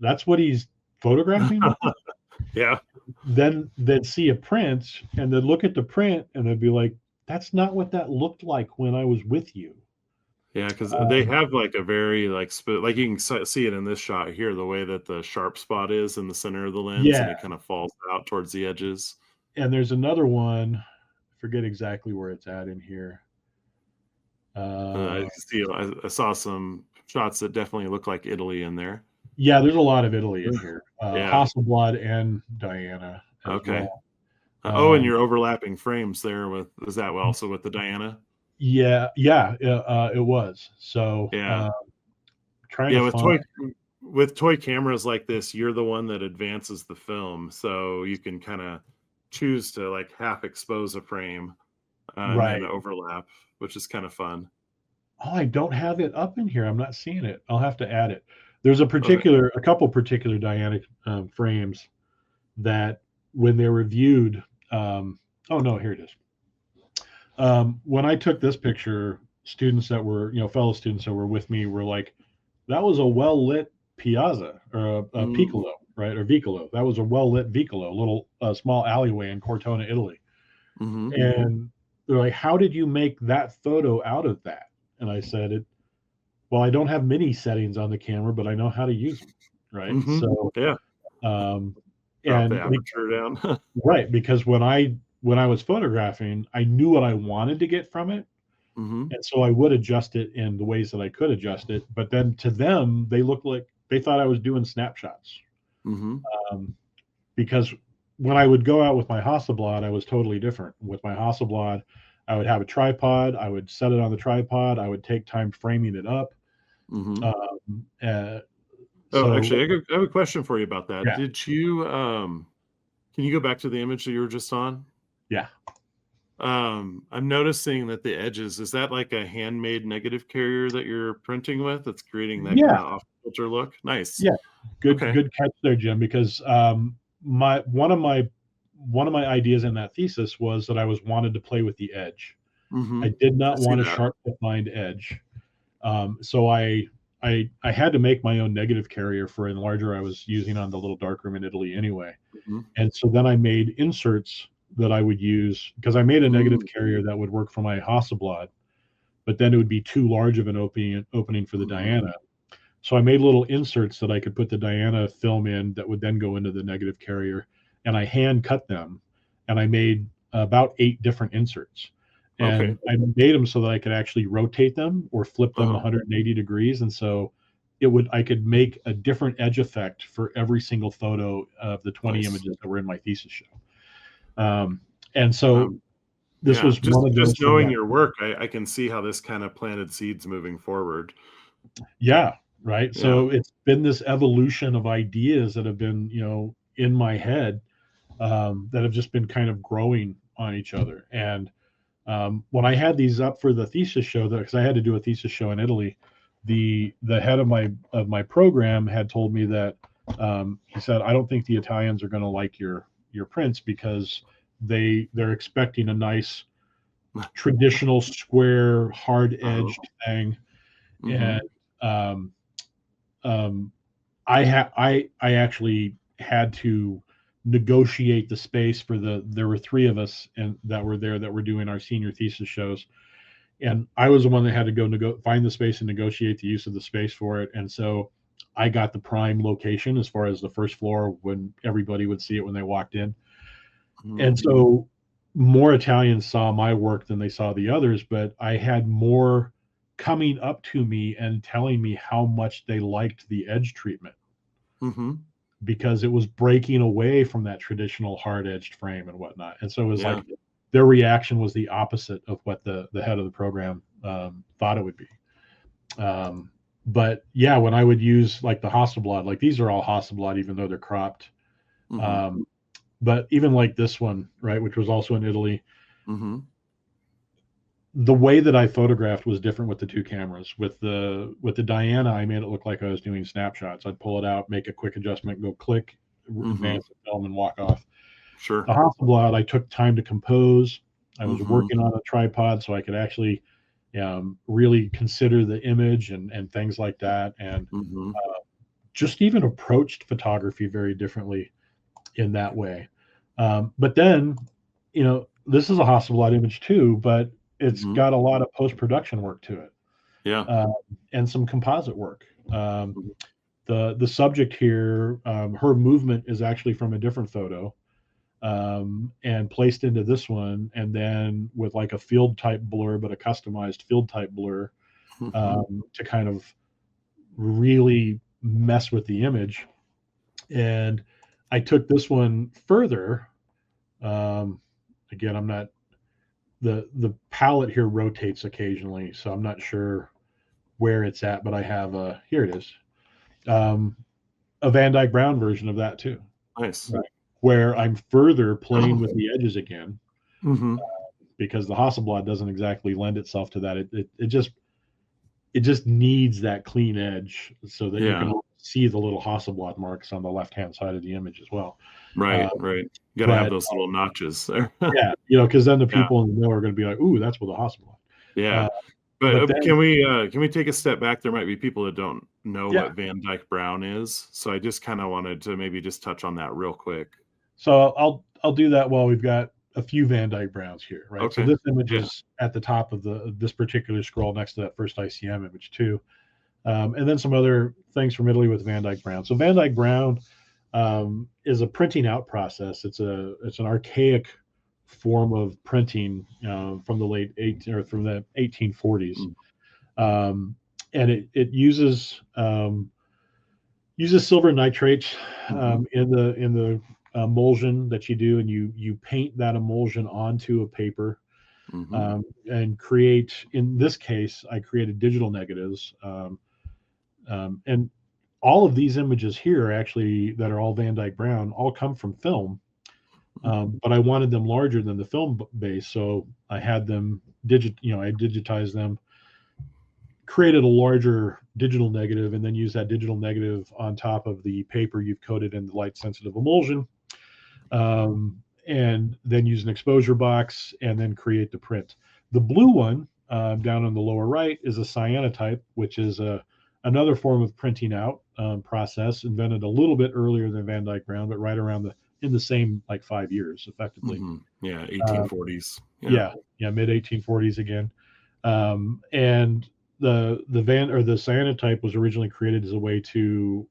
"That's what he's photographing." Yeah, Then they'd see a print and they'd look at the print and they'd be like, "That's not what that looked like when I was with you." yeah, because they Um, have, like, a very, like, like, you can see it in this shot here, the way that the sharp spot is in the center of the lens, and yeah, it kinda falls out towards the edges. and there's another one. I forget exactly where it's at in here. I Uh, see I saw some shots that definitely look like Italy in there. yeah, there's a lot of Italy in here. Yeah, Hasselblad and Diana as okay. well. Oh, and Um, your overlapping frames there with is that also with the Diana? yeah, yeah, it was. So Yeah. trying to Yeah, find. with toy cameras like this, you're the one that advances the film, so you can kinda choose to like half expose a frame and then Right. overlap, which is kind of fun. Oh, I don't have it up in here. I'm not seeing it. I'll have to add it. There's a Okay. couple particular Diana frames that when they were viewed, oh no, here it is. When I took this picture, students that were, fellow students that were with me were like, that was a well lit piazza or a Mm, piccolo, right? Or vicolo. That was a well lit vicolo, little small alleyway in Cortona, Italy. mm-hmm. And they're like, how did you make that photo out of that? And I said, well, I don't have many settings on the camera, but I know how to use them, right? Mm-hmm. So, Yeah. um, Drop the and aperture down. right, because when I was photographing, I knew what I wanted to get from it, Mm-hmm. and so I would adjust it in the ways that I could adjust it. But then to them, they looked like they thought I was doing snapshots, Mm-hmm. um, because when I would go out with my Hasselblad, I was totally different. With my Hasselblad, I would have a tripod. I would set it on the tripod. I would take time framing it up. Mm-hmm. Um, uh, Oh, so actually, I have a question for you about that. yeah, Did you can you go back to the image that you were just on? yeah, I'm noticing that the edges, is that like a handmade negative carrier that you're printing with that's creating that kind yeah, of off filter look? Nice. yeah. Good, Okay. good catch there, Jim. Because my one of my ideas in that thesis was that I was wanted to play with the edge. Mm-hmm. I did I not see want a that. sharp defined edge. So I had to make my own negative carrier for an enlarger I was using on the little darkroom in Italy anyway. Mm-hmm. And so then I made inserts that I would use because I made a negative Mm-hmm. carrier that would work for my Hasselblad, but then it would be too large of an opening for the Diana. So I made little inserts that I could put the Diana film in that would then go into the negative carrier, and I hand cut them, and I made about 8 different inserts, Okay. and I made them so that I could actually rotate them or flip them Uh-huh. 180 degrees, and so I could make a different edge effect for every single photo of the 20 Nice. images that were in my thesis show. Um, and so Um, this yeah, was one of those just from knowing that. your work, I can see how this kind of planted seeds moving forward. Yeah, right. Yeah. So it's been this evolution of ideas that have been, in my head, that have just been kind of growing on each other. And when I had these up for the thesis show, because I had to do a thesis show in Italy, the head of my program had told me that he said, I don't think the Italians are going to like your prints because they're expecting a nice traditional square hard Oh. edged thing, Mm-hmm. and um, um, I actually had to negotiate the space for there were 3 of us and that were there that were doing our senior thesis shows, and I was the one that had to find the space and negotiate the use of the space for it. And so I got the prime location as far as the first floor when everybody would see it when they walked in. Mm-hmm. And so more Italians saw my work than they saw the others, but I had more coming up to me and telling me how much they liked the edge treatment Mm-hmm. because it was breaking away from that traditional hard edged frame and whatnot. And so it was Yeah. like their reaction was the opposite of what the head of the program thought it would be. Um, but yeah, when I would use like the Hasselblad, like these are all Hasselblad, even though they're cropped. Mm-hmm. Um, but even like this one, right, which was also in Italy, Mm-hmm. the way that I photographed was different with the 2 cameras. With the Diana, I made it look like I was doing snapshots. I'd pull it out, make a quick adjustment, go click, Mm-hmm. advance the film, and walk off. Sure. The Hasselblad, I took time to compose. I was Mm-hmm. working on a tripod, so I could actually really consider the image and things like that, and Mm-hmm. just even approached photography very differently in that way. But then, this is a Hasselblad image too, but it's Mm-hmm. got a lot of post production work to it, Yeah. uh, and some composite work. Mhm. The subject here, her movement is actually from a different photo, and placed into this one, and then with like a field type blur, but a customized field type blur Mhm. to kind of really mess with the image. And I took this one further. Um, Again, I'm not the palette here rotates occasionally, so I'm not sure where it's at, but I have here it is, um, a Van Dyke Brown version of that too. Nice. Right. where I'm further playing with the edges again, Mm-hmm. because the Hasselblad doesn't exactly lend itself to that. It just needs that clean edge so that you Yeah. can see the little Hasselblad marks on the left-hand side of the image as well. Right. Right. You got to have But those little notches there. yeah, because then the Yeah. people in the know are going to be like, "Ooh, that's with a Hasselblad." Yeah. Uh, But but then, can we take a step back? There might be people that don't know yeah. what Van Dyke Brown is, so I just kind of wanted to maybe just touch on that real quick. So I'll do that while we've got a few Van Dyke Browns here, right? So Okay. this image Yeah. is at the top of this particular scroll next to that first ICM image too, and then some other things from Italy with Van Dyke Brown. So Van Dyke Brown is a printing out process. It's an archaic form of printing from the late 18 or from the 1840s, um, and it uses silver nitrate Mm-hmm. in the emulsion that you do, and you paint that emulsion onto a paper, Mm-hmm. and create. In this case, I created digital negatives, and all of these images here actually that are all Van Dyke Brown all come from film, but I wanted them larger than the film base, so I had them I digitized them, created a larger digital negative, and then use that digital negative on top of the paper you've coated in the light sensitive emulsion, and then use an exposure box and then create the print. The blue one down on the lower right is a cyanotype, which is another form of printing out process, invented a little bit earlier than Van Dyke Brown, but right around in the same like 5 years, effectively. Mm-hmm. Yeah. Uh, 1840s. Yeah. yeah, mid 1840s again. And the cyanotype was originally created as a way to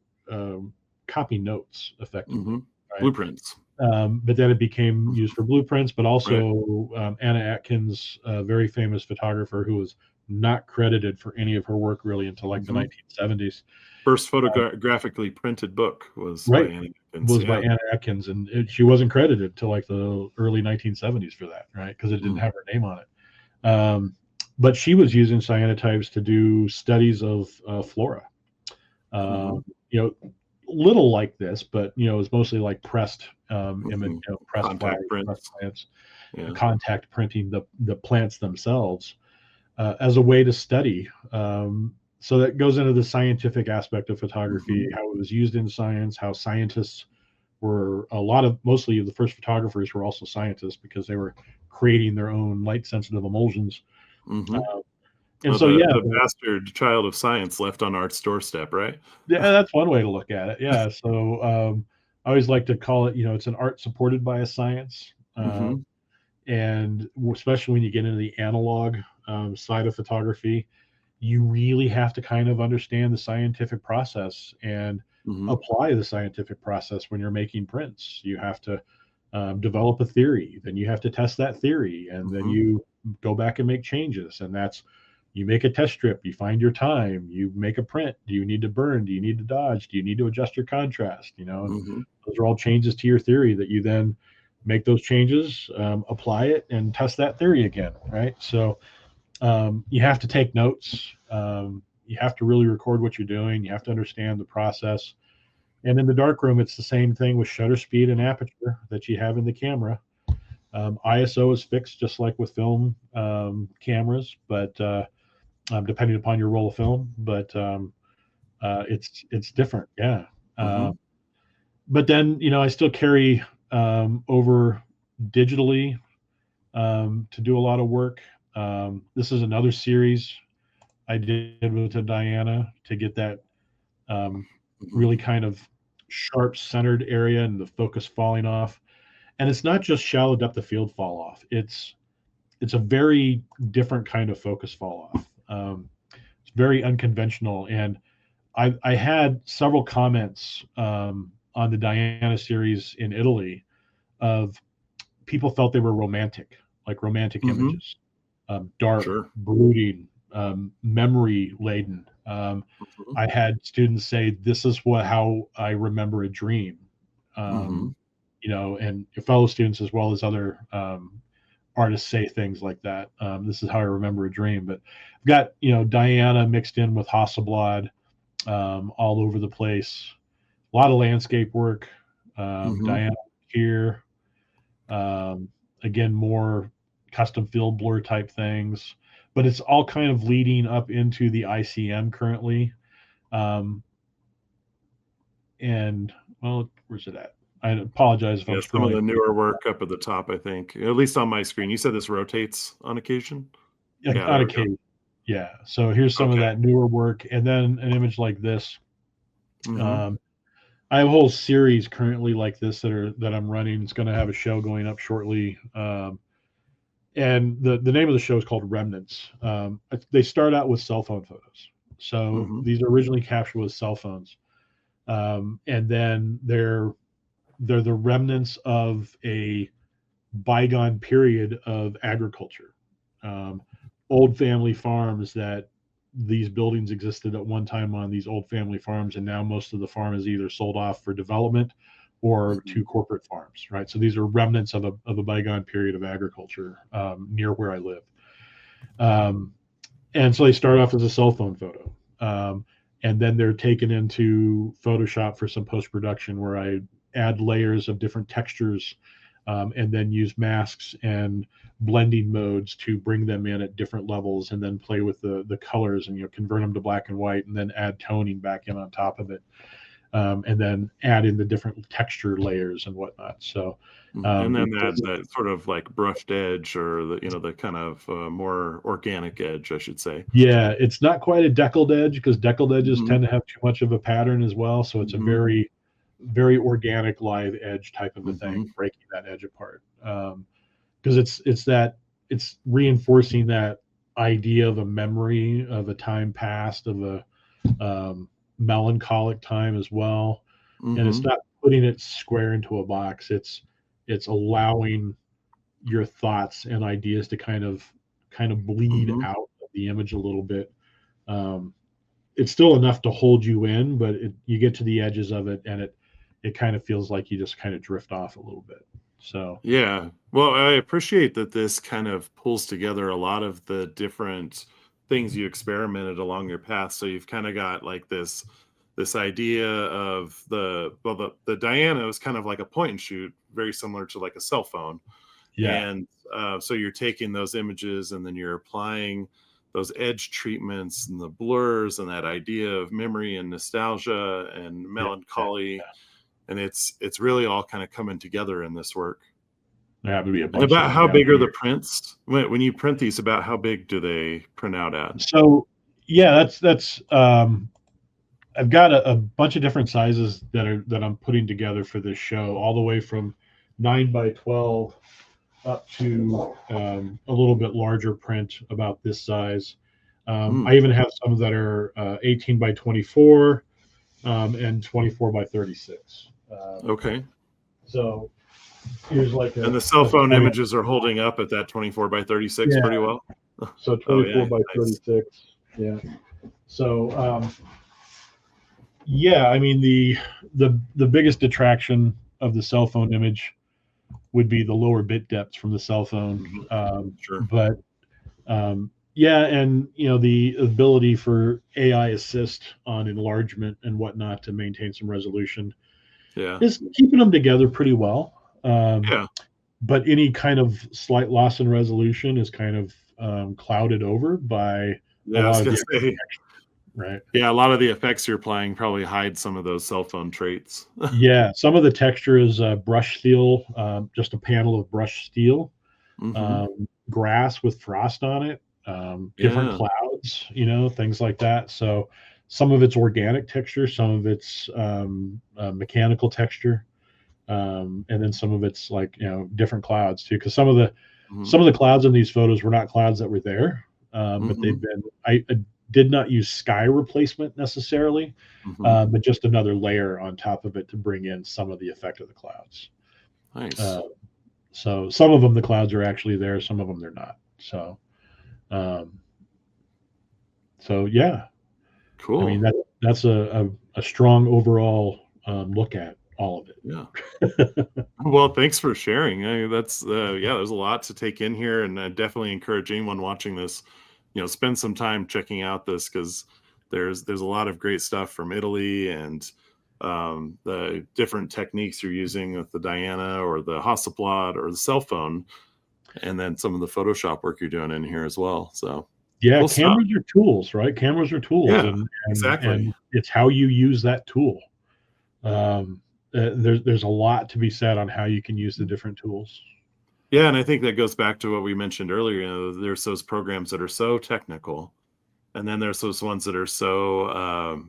copy notes effectively, Mm-hmm. right? Blueprints. But then it became used for blueprints, but Right. also Anna Atkins, a very famous photographer who was not credited for any of her work really until like the Mm-hmm. 1970s. First photographically printed book was by Right, Annie Atkins. was by Yeah. Anna Atkins, and she wasn't credited till like the early 1970s for that, right? Because it didn't Mm. have her name on it. But she was using cyanotypes to do studies of flora. Mm-hmm. You know, little like this, but it was mostly like pressed image, Mm-hmm. pressed Contact flowers, pressed prints. plants, Yeah. contact printing the plants themselves as a way to study. So that goes into the scientific aspect of photography, Mm-hmm. how it was used in science, how scientists were mostly the first photographers were also scientists because they were creating their own light sensitive emulsions. Mm-hmm. Uh, and Well, so, yeah, the bastard child of science left on art's doorstep, right? yeah, that's one way to look at it. Yeah. So I always like to call it, it's an art supported by a science. Mm-hmm. And especially when you get into the analog side of photography, you really have to kind of understand the scientific process and Mm-hmm. apply the scientific process when you're making prints. You have to develop a theory, then you have to test that theory, and then Mm-hmm. you go back and make changes. And that's you make a test strip, you find your time, you make a print. Do you need to burn? Do you need to dodge? Do you need to adjust your contrast? And Mm-hmm. those are all changes to your theory that you then make those changes, apply it, and test that theory again, right? So you have to take notes. You have to really record what you're doing. You have to understand the process. And in the darkroom, it's the same thing with shutter speed and aperture that you have in the camera. ISO is fixed just like with film cameras, but depending upon your roll of film. But it's different, yeah. Mm-hmm. But then I still carry over digitally to do a lot of work. This is another series I did with Diana to get that um, Mm-hmm. really kind of sharp centered area and the focus falling off. And it's not just shallow depth of field fall off. It's a very different kind of focus fall off. It's very unconventional. And I had several comments on the Diana series in Italy of people felt they were romantic, like romantic Mm-hmm. images, dark, Sure. brooding, memory laden. Mm-hmm. I had students say, "This is how I remember a dream," Mm-hmm. um, and your fellow students as well as other artists say things like that. This is how I remember a dream. But I've got Diana mixed in with Hasselblad all over the place. A lot of landscape work. Mm-hmm. Diana here. Again, more custom field blur type things, but it's all kind of leading up into the ICM currently. And well, where's it at? I apologize if I'm some of scrolling. the newer work up at the top, I think, at least on my screen. You said this rotates on occasion? Yeah, On there we go. occasion. Yeah. So here's some of Okay. that newer work, and then an image like this. Mhm. I have a whole series currently like this that I'm running. It's going to have a show going up shortly. And the name of the show is called Remnants. They start out with cell phone photos. So Mhm. these are originally captured with cell phones. And then they're the remnants of a bygone period of agriculture. Old family farms that these buildings existed at one time on these old family farms, and now most of the farm is either sold off for development or Mhm. to corporate farms, right? So these are remnants of a bygone period of agriculture near where I live. And so they start off as a cell phone photo. And then they're taken into Photoshop for some post production where I add layers of different textures and then use masks and blending modes to bring them in at different levels and then play with the colors and convert them to black and white and then add toning back in on top of it. And then add in the different texture layers and whatnot. So, And then that sort of like brushed edge or the kind of more organic edge, I should say. yeah, it's not quite a deckled edge because deckled edges Mhm. tend to have too much of a pattern as well. So it's a Mhm. very, very organic live edge type of a thing, Mhm. breaking that edge apart. Because it's reinforcing that idea of a memory of a time past, of a melancholic time as well. And it's Mhm. not putting it square into a box. It's allowing your thoughts and ideas to kind of bleed Mhm. out of the image a little bit. Um, it's still enough to hold you in, but you get to the edges of it, and it kind of feels like you just kind of drift off a little bit. So Yeah. Well, I appreciate that this kind of pulls together a lot of the different things you experimented along your path. So you've kind of got like this idea of the Diana is kind of like a point and shoot, very similar to like a cell phone. yeah, And so you're taking those images and then you're applying those edge treatments and the blurs and that idea of memory and nostalgia and yeah, yeah. melancholy. And it's really all kind of coming together in this work. There happen to be a And bunch of about them how down big are the here. prints? When you print these, about how big do they print out at? So yeah, that's I've got a bunch of different sizes that I'm putting together for this show, all the way from 9 by 12 up to a little bit larger print about this size. Mm, I even have some that are 18 by 24 and 24 by 36. okay. So here's like And the cell a phone I mean, images are holding up at that 24 by 36 yeah, pretty well? so Oh, 24 yeah, by nice. 36. Yeah. So yeah, I mean the biggest detraction of the cell phone image would be the lower bit depths from the cell phone. Mhm. Sure. But yeah, and the ability for AI assist on enlargement and whatnot to maintain some resolution Yeah. is keeping them together pretty well. Yeah. But any kind of slight loss in resolution is kind of clouded over by a Yeah, I was lot of gonna the say, right. yeah, a lot of the effects you're applying probably hide some of those cell phone traits. Yeah, some of the texture is brush steel, just a panel of brush steel, Mhm. grass with frost on it, different Yeah. clouds, things like that. So some of it's organic texture, some of it's mechanical texture, and then some of it's like different clouds too. Because some of the Mhm. some of the clouds in these photos were not clouds that were there, but they've Mhm. been. I did not use sky replacement necessarily, Mhm. but just another layer on top of it to bring in some of the effect of the clouds. Uh, Nice. so some of them, the clouds are actually there, some of them they're not. Um, so yeah, I mean Cool. that's a strong overall look at all of Yeah. it. Well, thanks for sharing. That's yeah, there's a lot to take in here, and I definitely encourage anyone watching this, spend some time checking out this because there's a lot of great stuff from Italy and the different techniques you're using with the Diana or the Hasselblad or the cell phone, and then some of the Photoshop work you're doing in here as well. So Yeah, cool stuff. cameras are tools, right? Cameras are tools, Yeah, and exactly. it's how you use that tool. There's a lot to be said on how you can use the different tools. Yeah, and I think that goes back to what we mentioned earlier. There's those programs that are so technical, and then there's those ones that are so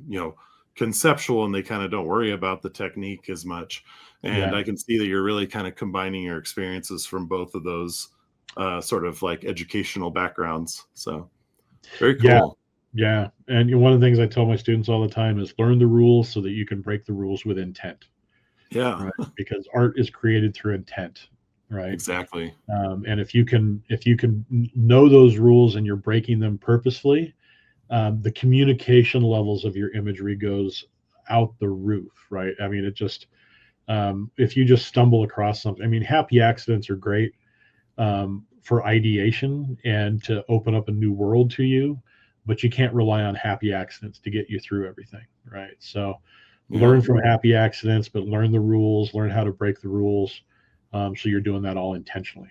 conceptual, and they kind of don't worry about the technique as much. And Yeah, I can see that you're really kind of combining your experiences from both of those sort of like educational backgrounds. So very yeah, cool. yeah. And one of the things I tell my students all the time is learn the rules so that you can break the rules with intent, Yeah, right? Because art is created through intent, right? exactly. And if you can know those rules and you're breaking them purposefully, the communication levels of your imagery goes out the roof, right? I mean, it just if you just stumble across something, I mean, happy accidents are great for ideation and to open up a new world to you, but you can't rely on happy accidents to get you through everything, right? So Yeah. learn from happy accidents, but learn the rules, learn how to break the rules. So you're doing that all intentionally.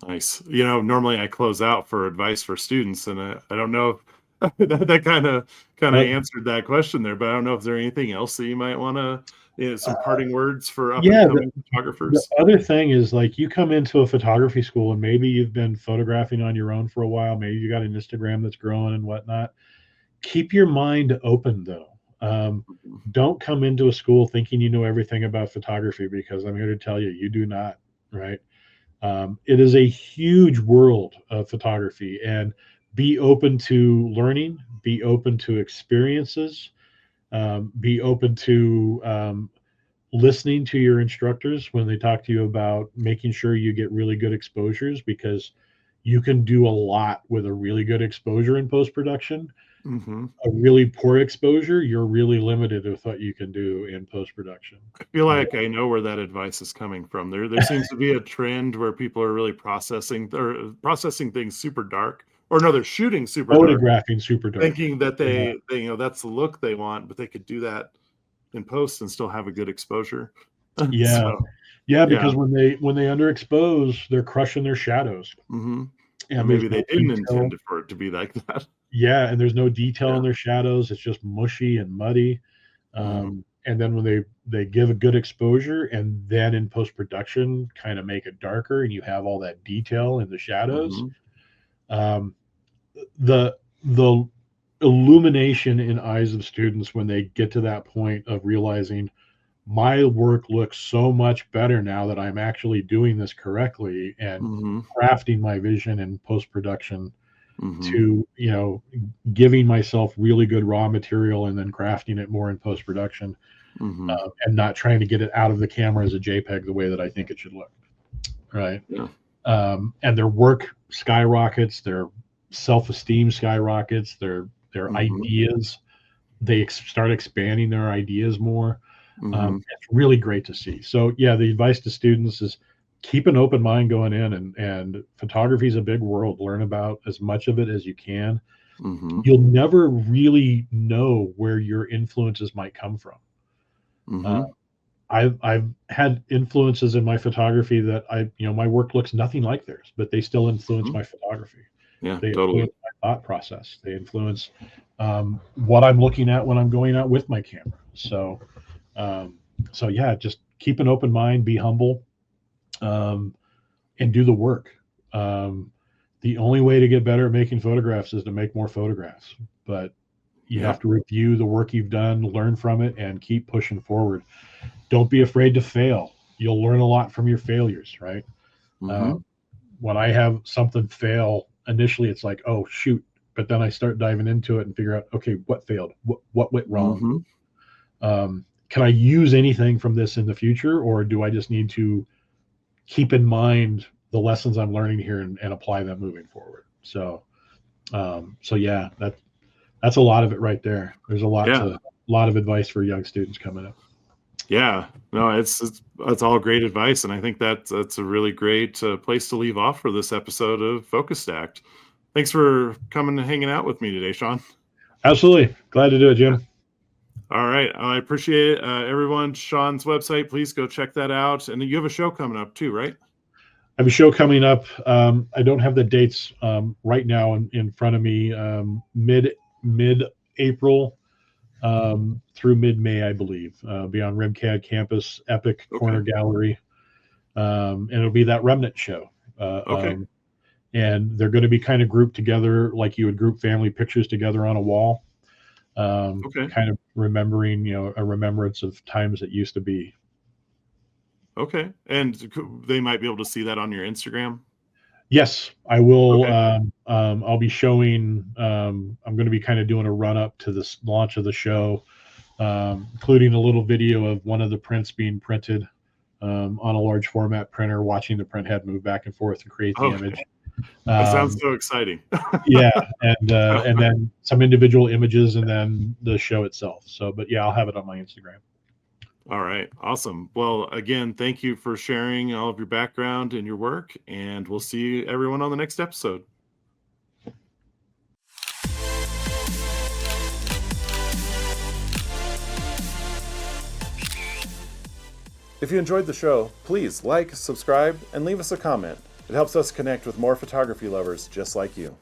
Nice. Normally I close out for advice for students, and I don't know if that kind of Uh, answered that question there, but I don't know if there anything else that you might want to, some parting words for up and yeah, coming the photographers. other thing is like you come into a photography school and maybe you've been photographing on your own for a while. Maybe you got an Instagram that's growing and whatnot. Keep your mind open though. Don't come into a school thinking you know everything about photography because I'm here to tell you, you do not, right? It is a huge world of photography and be open to learning, be open to experiences, be open to listening to your instructors when they talk to you about making sure you get really good exposures because you can do a lot with a really good exposure in post production. Hmm. A really poor exposure, you're really limited with what you can do in post production. I feel Right? like I know where that advice is coming from. There seems to be a trend where people are really processing things super dark, or no, they're shooting super dark, Photographing super dark. thinking that Yeah. they that's the look they want, but they could do that in post and still have a good exposure. Yeah. So Yeah, yeah. because when they underexpose, they're crushing their shadows. Hmm. And And maybe there's they no didn't detail. intend for it to be like that. Yeah, and there's no detail in Yeah. their shadows. It's just mushy and muddy. Hmm. And then when they give a good exposure and then in post production kind of make it darker and you have all that detail in the shadows, Hmm. um, the illumination in eyes of students when they get to that point of realizing my work looks so much better now that I'm actually doing this correctly and Hmm. crafting my vision in post production Hmm. to giving myself really good raw material and then crafting it more in post production Hmm. and not trying to get it out of the camera as a JPEG the way that I think it should look. Right. Yeah. And their work skyrockets, their self-esteem skyrockets, their Hmm. ideas, start expanding their ideas more. Hmm. It's really great to see. So yeah, the advice to students is keep an open mind going in, and photography is a big world. Learn about as much of it as you can. Hmm. You'll never really know where your influences might come from. Uh, Hmm. I've had influences in my photography that my work looks nothing like theirs, but they still influence Hmm. my photography. Yeah, They totally. influence my thought process. They influence what I'm looking at when I'm going out with my camera. Um, so yeah, just keep an open mind, be humble, um, and do the work. Um, the only way to get better at making photographs is to make more photographs, but you have Yep. to review the work you've done, learn from it, and keep pushing forward. Don't be afraid to fail. You'll learn a lot from your failures, right? Uh, Hmm. when I have something fail, initially it's like, oh shoot, but then I start diving into it and figure out, okay, what failed, what went wrong. Hmm. Can I use anything from this in the future, or do I just need to keep in mind the lessons I'm learning here and apply them moving forward? So yeah, that's a lot of it right there. There's Yeah. a lot of advice for young students coming up. Yeah. No, it's all great advice, and I think that's a really great place to leave off for this episode of Focus Stacked. Thanks for coming and hanging out with me today, Shawn. Absolutely, glad to do it, Jim. All right. I appreciate it. Everyone. Shawn's website, please go check that out. And you have a show coming up too, right? I have a show coming up. I don't have the dates right now in front of me. Mid April through mid May, I believe. Be on RimCAD campus, Epic Corner Gallery, and it'll be that remnant show. Okay. And they're going to be kind of grouped together like you would group family pictures together on a wall. Kind of remembering, a remembrance of times that used to be. Okay. And they might be able to see that on your Instagram? Yes, I will. Okay. I'll be showing, I'm going to be kind of doing a run up to this launch of the show, including a little video of one of the prints being printed on a large format printer, watching the print head move back and forth and create the image. That sounds so exciting. Yeah, and then some individual images, and then the show itself. So, but yeah, I'll have it on my Instagram. All right, awesome. Well, again, thank you for sharing all of your background and your work, and we'll see everyone on the next episode. If you enjoyed the show, please like, subscribe, and leave us a comment. It helps us connect with more photography lovers just like you.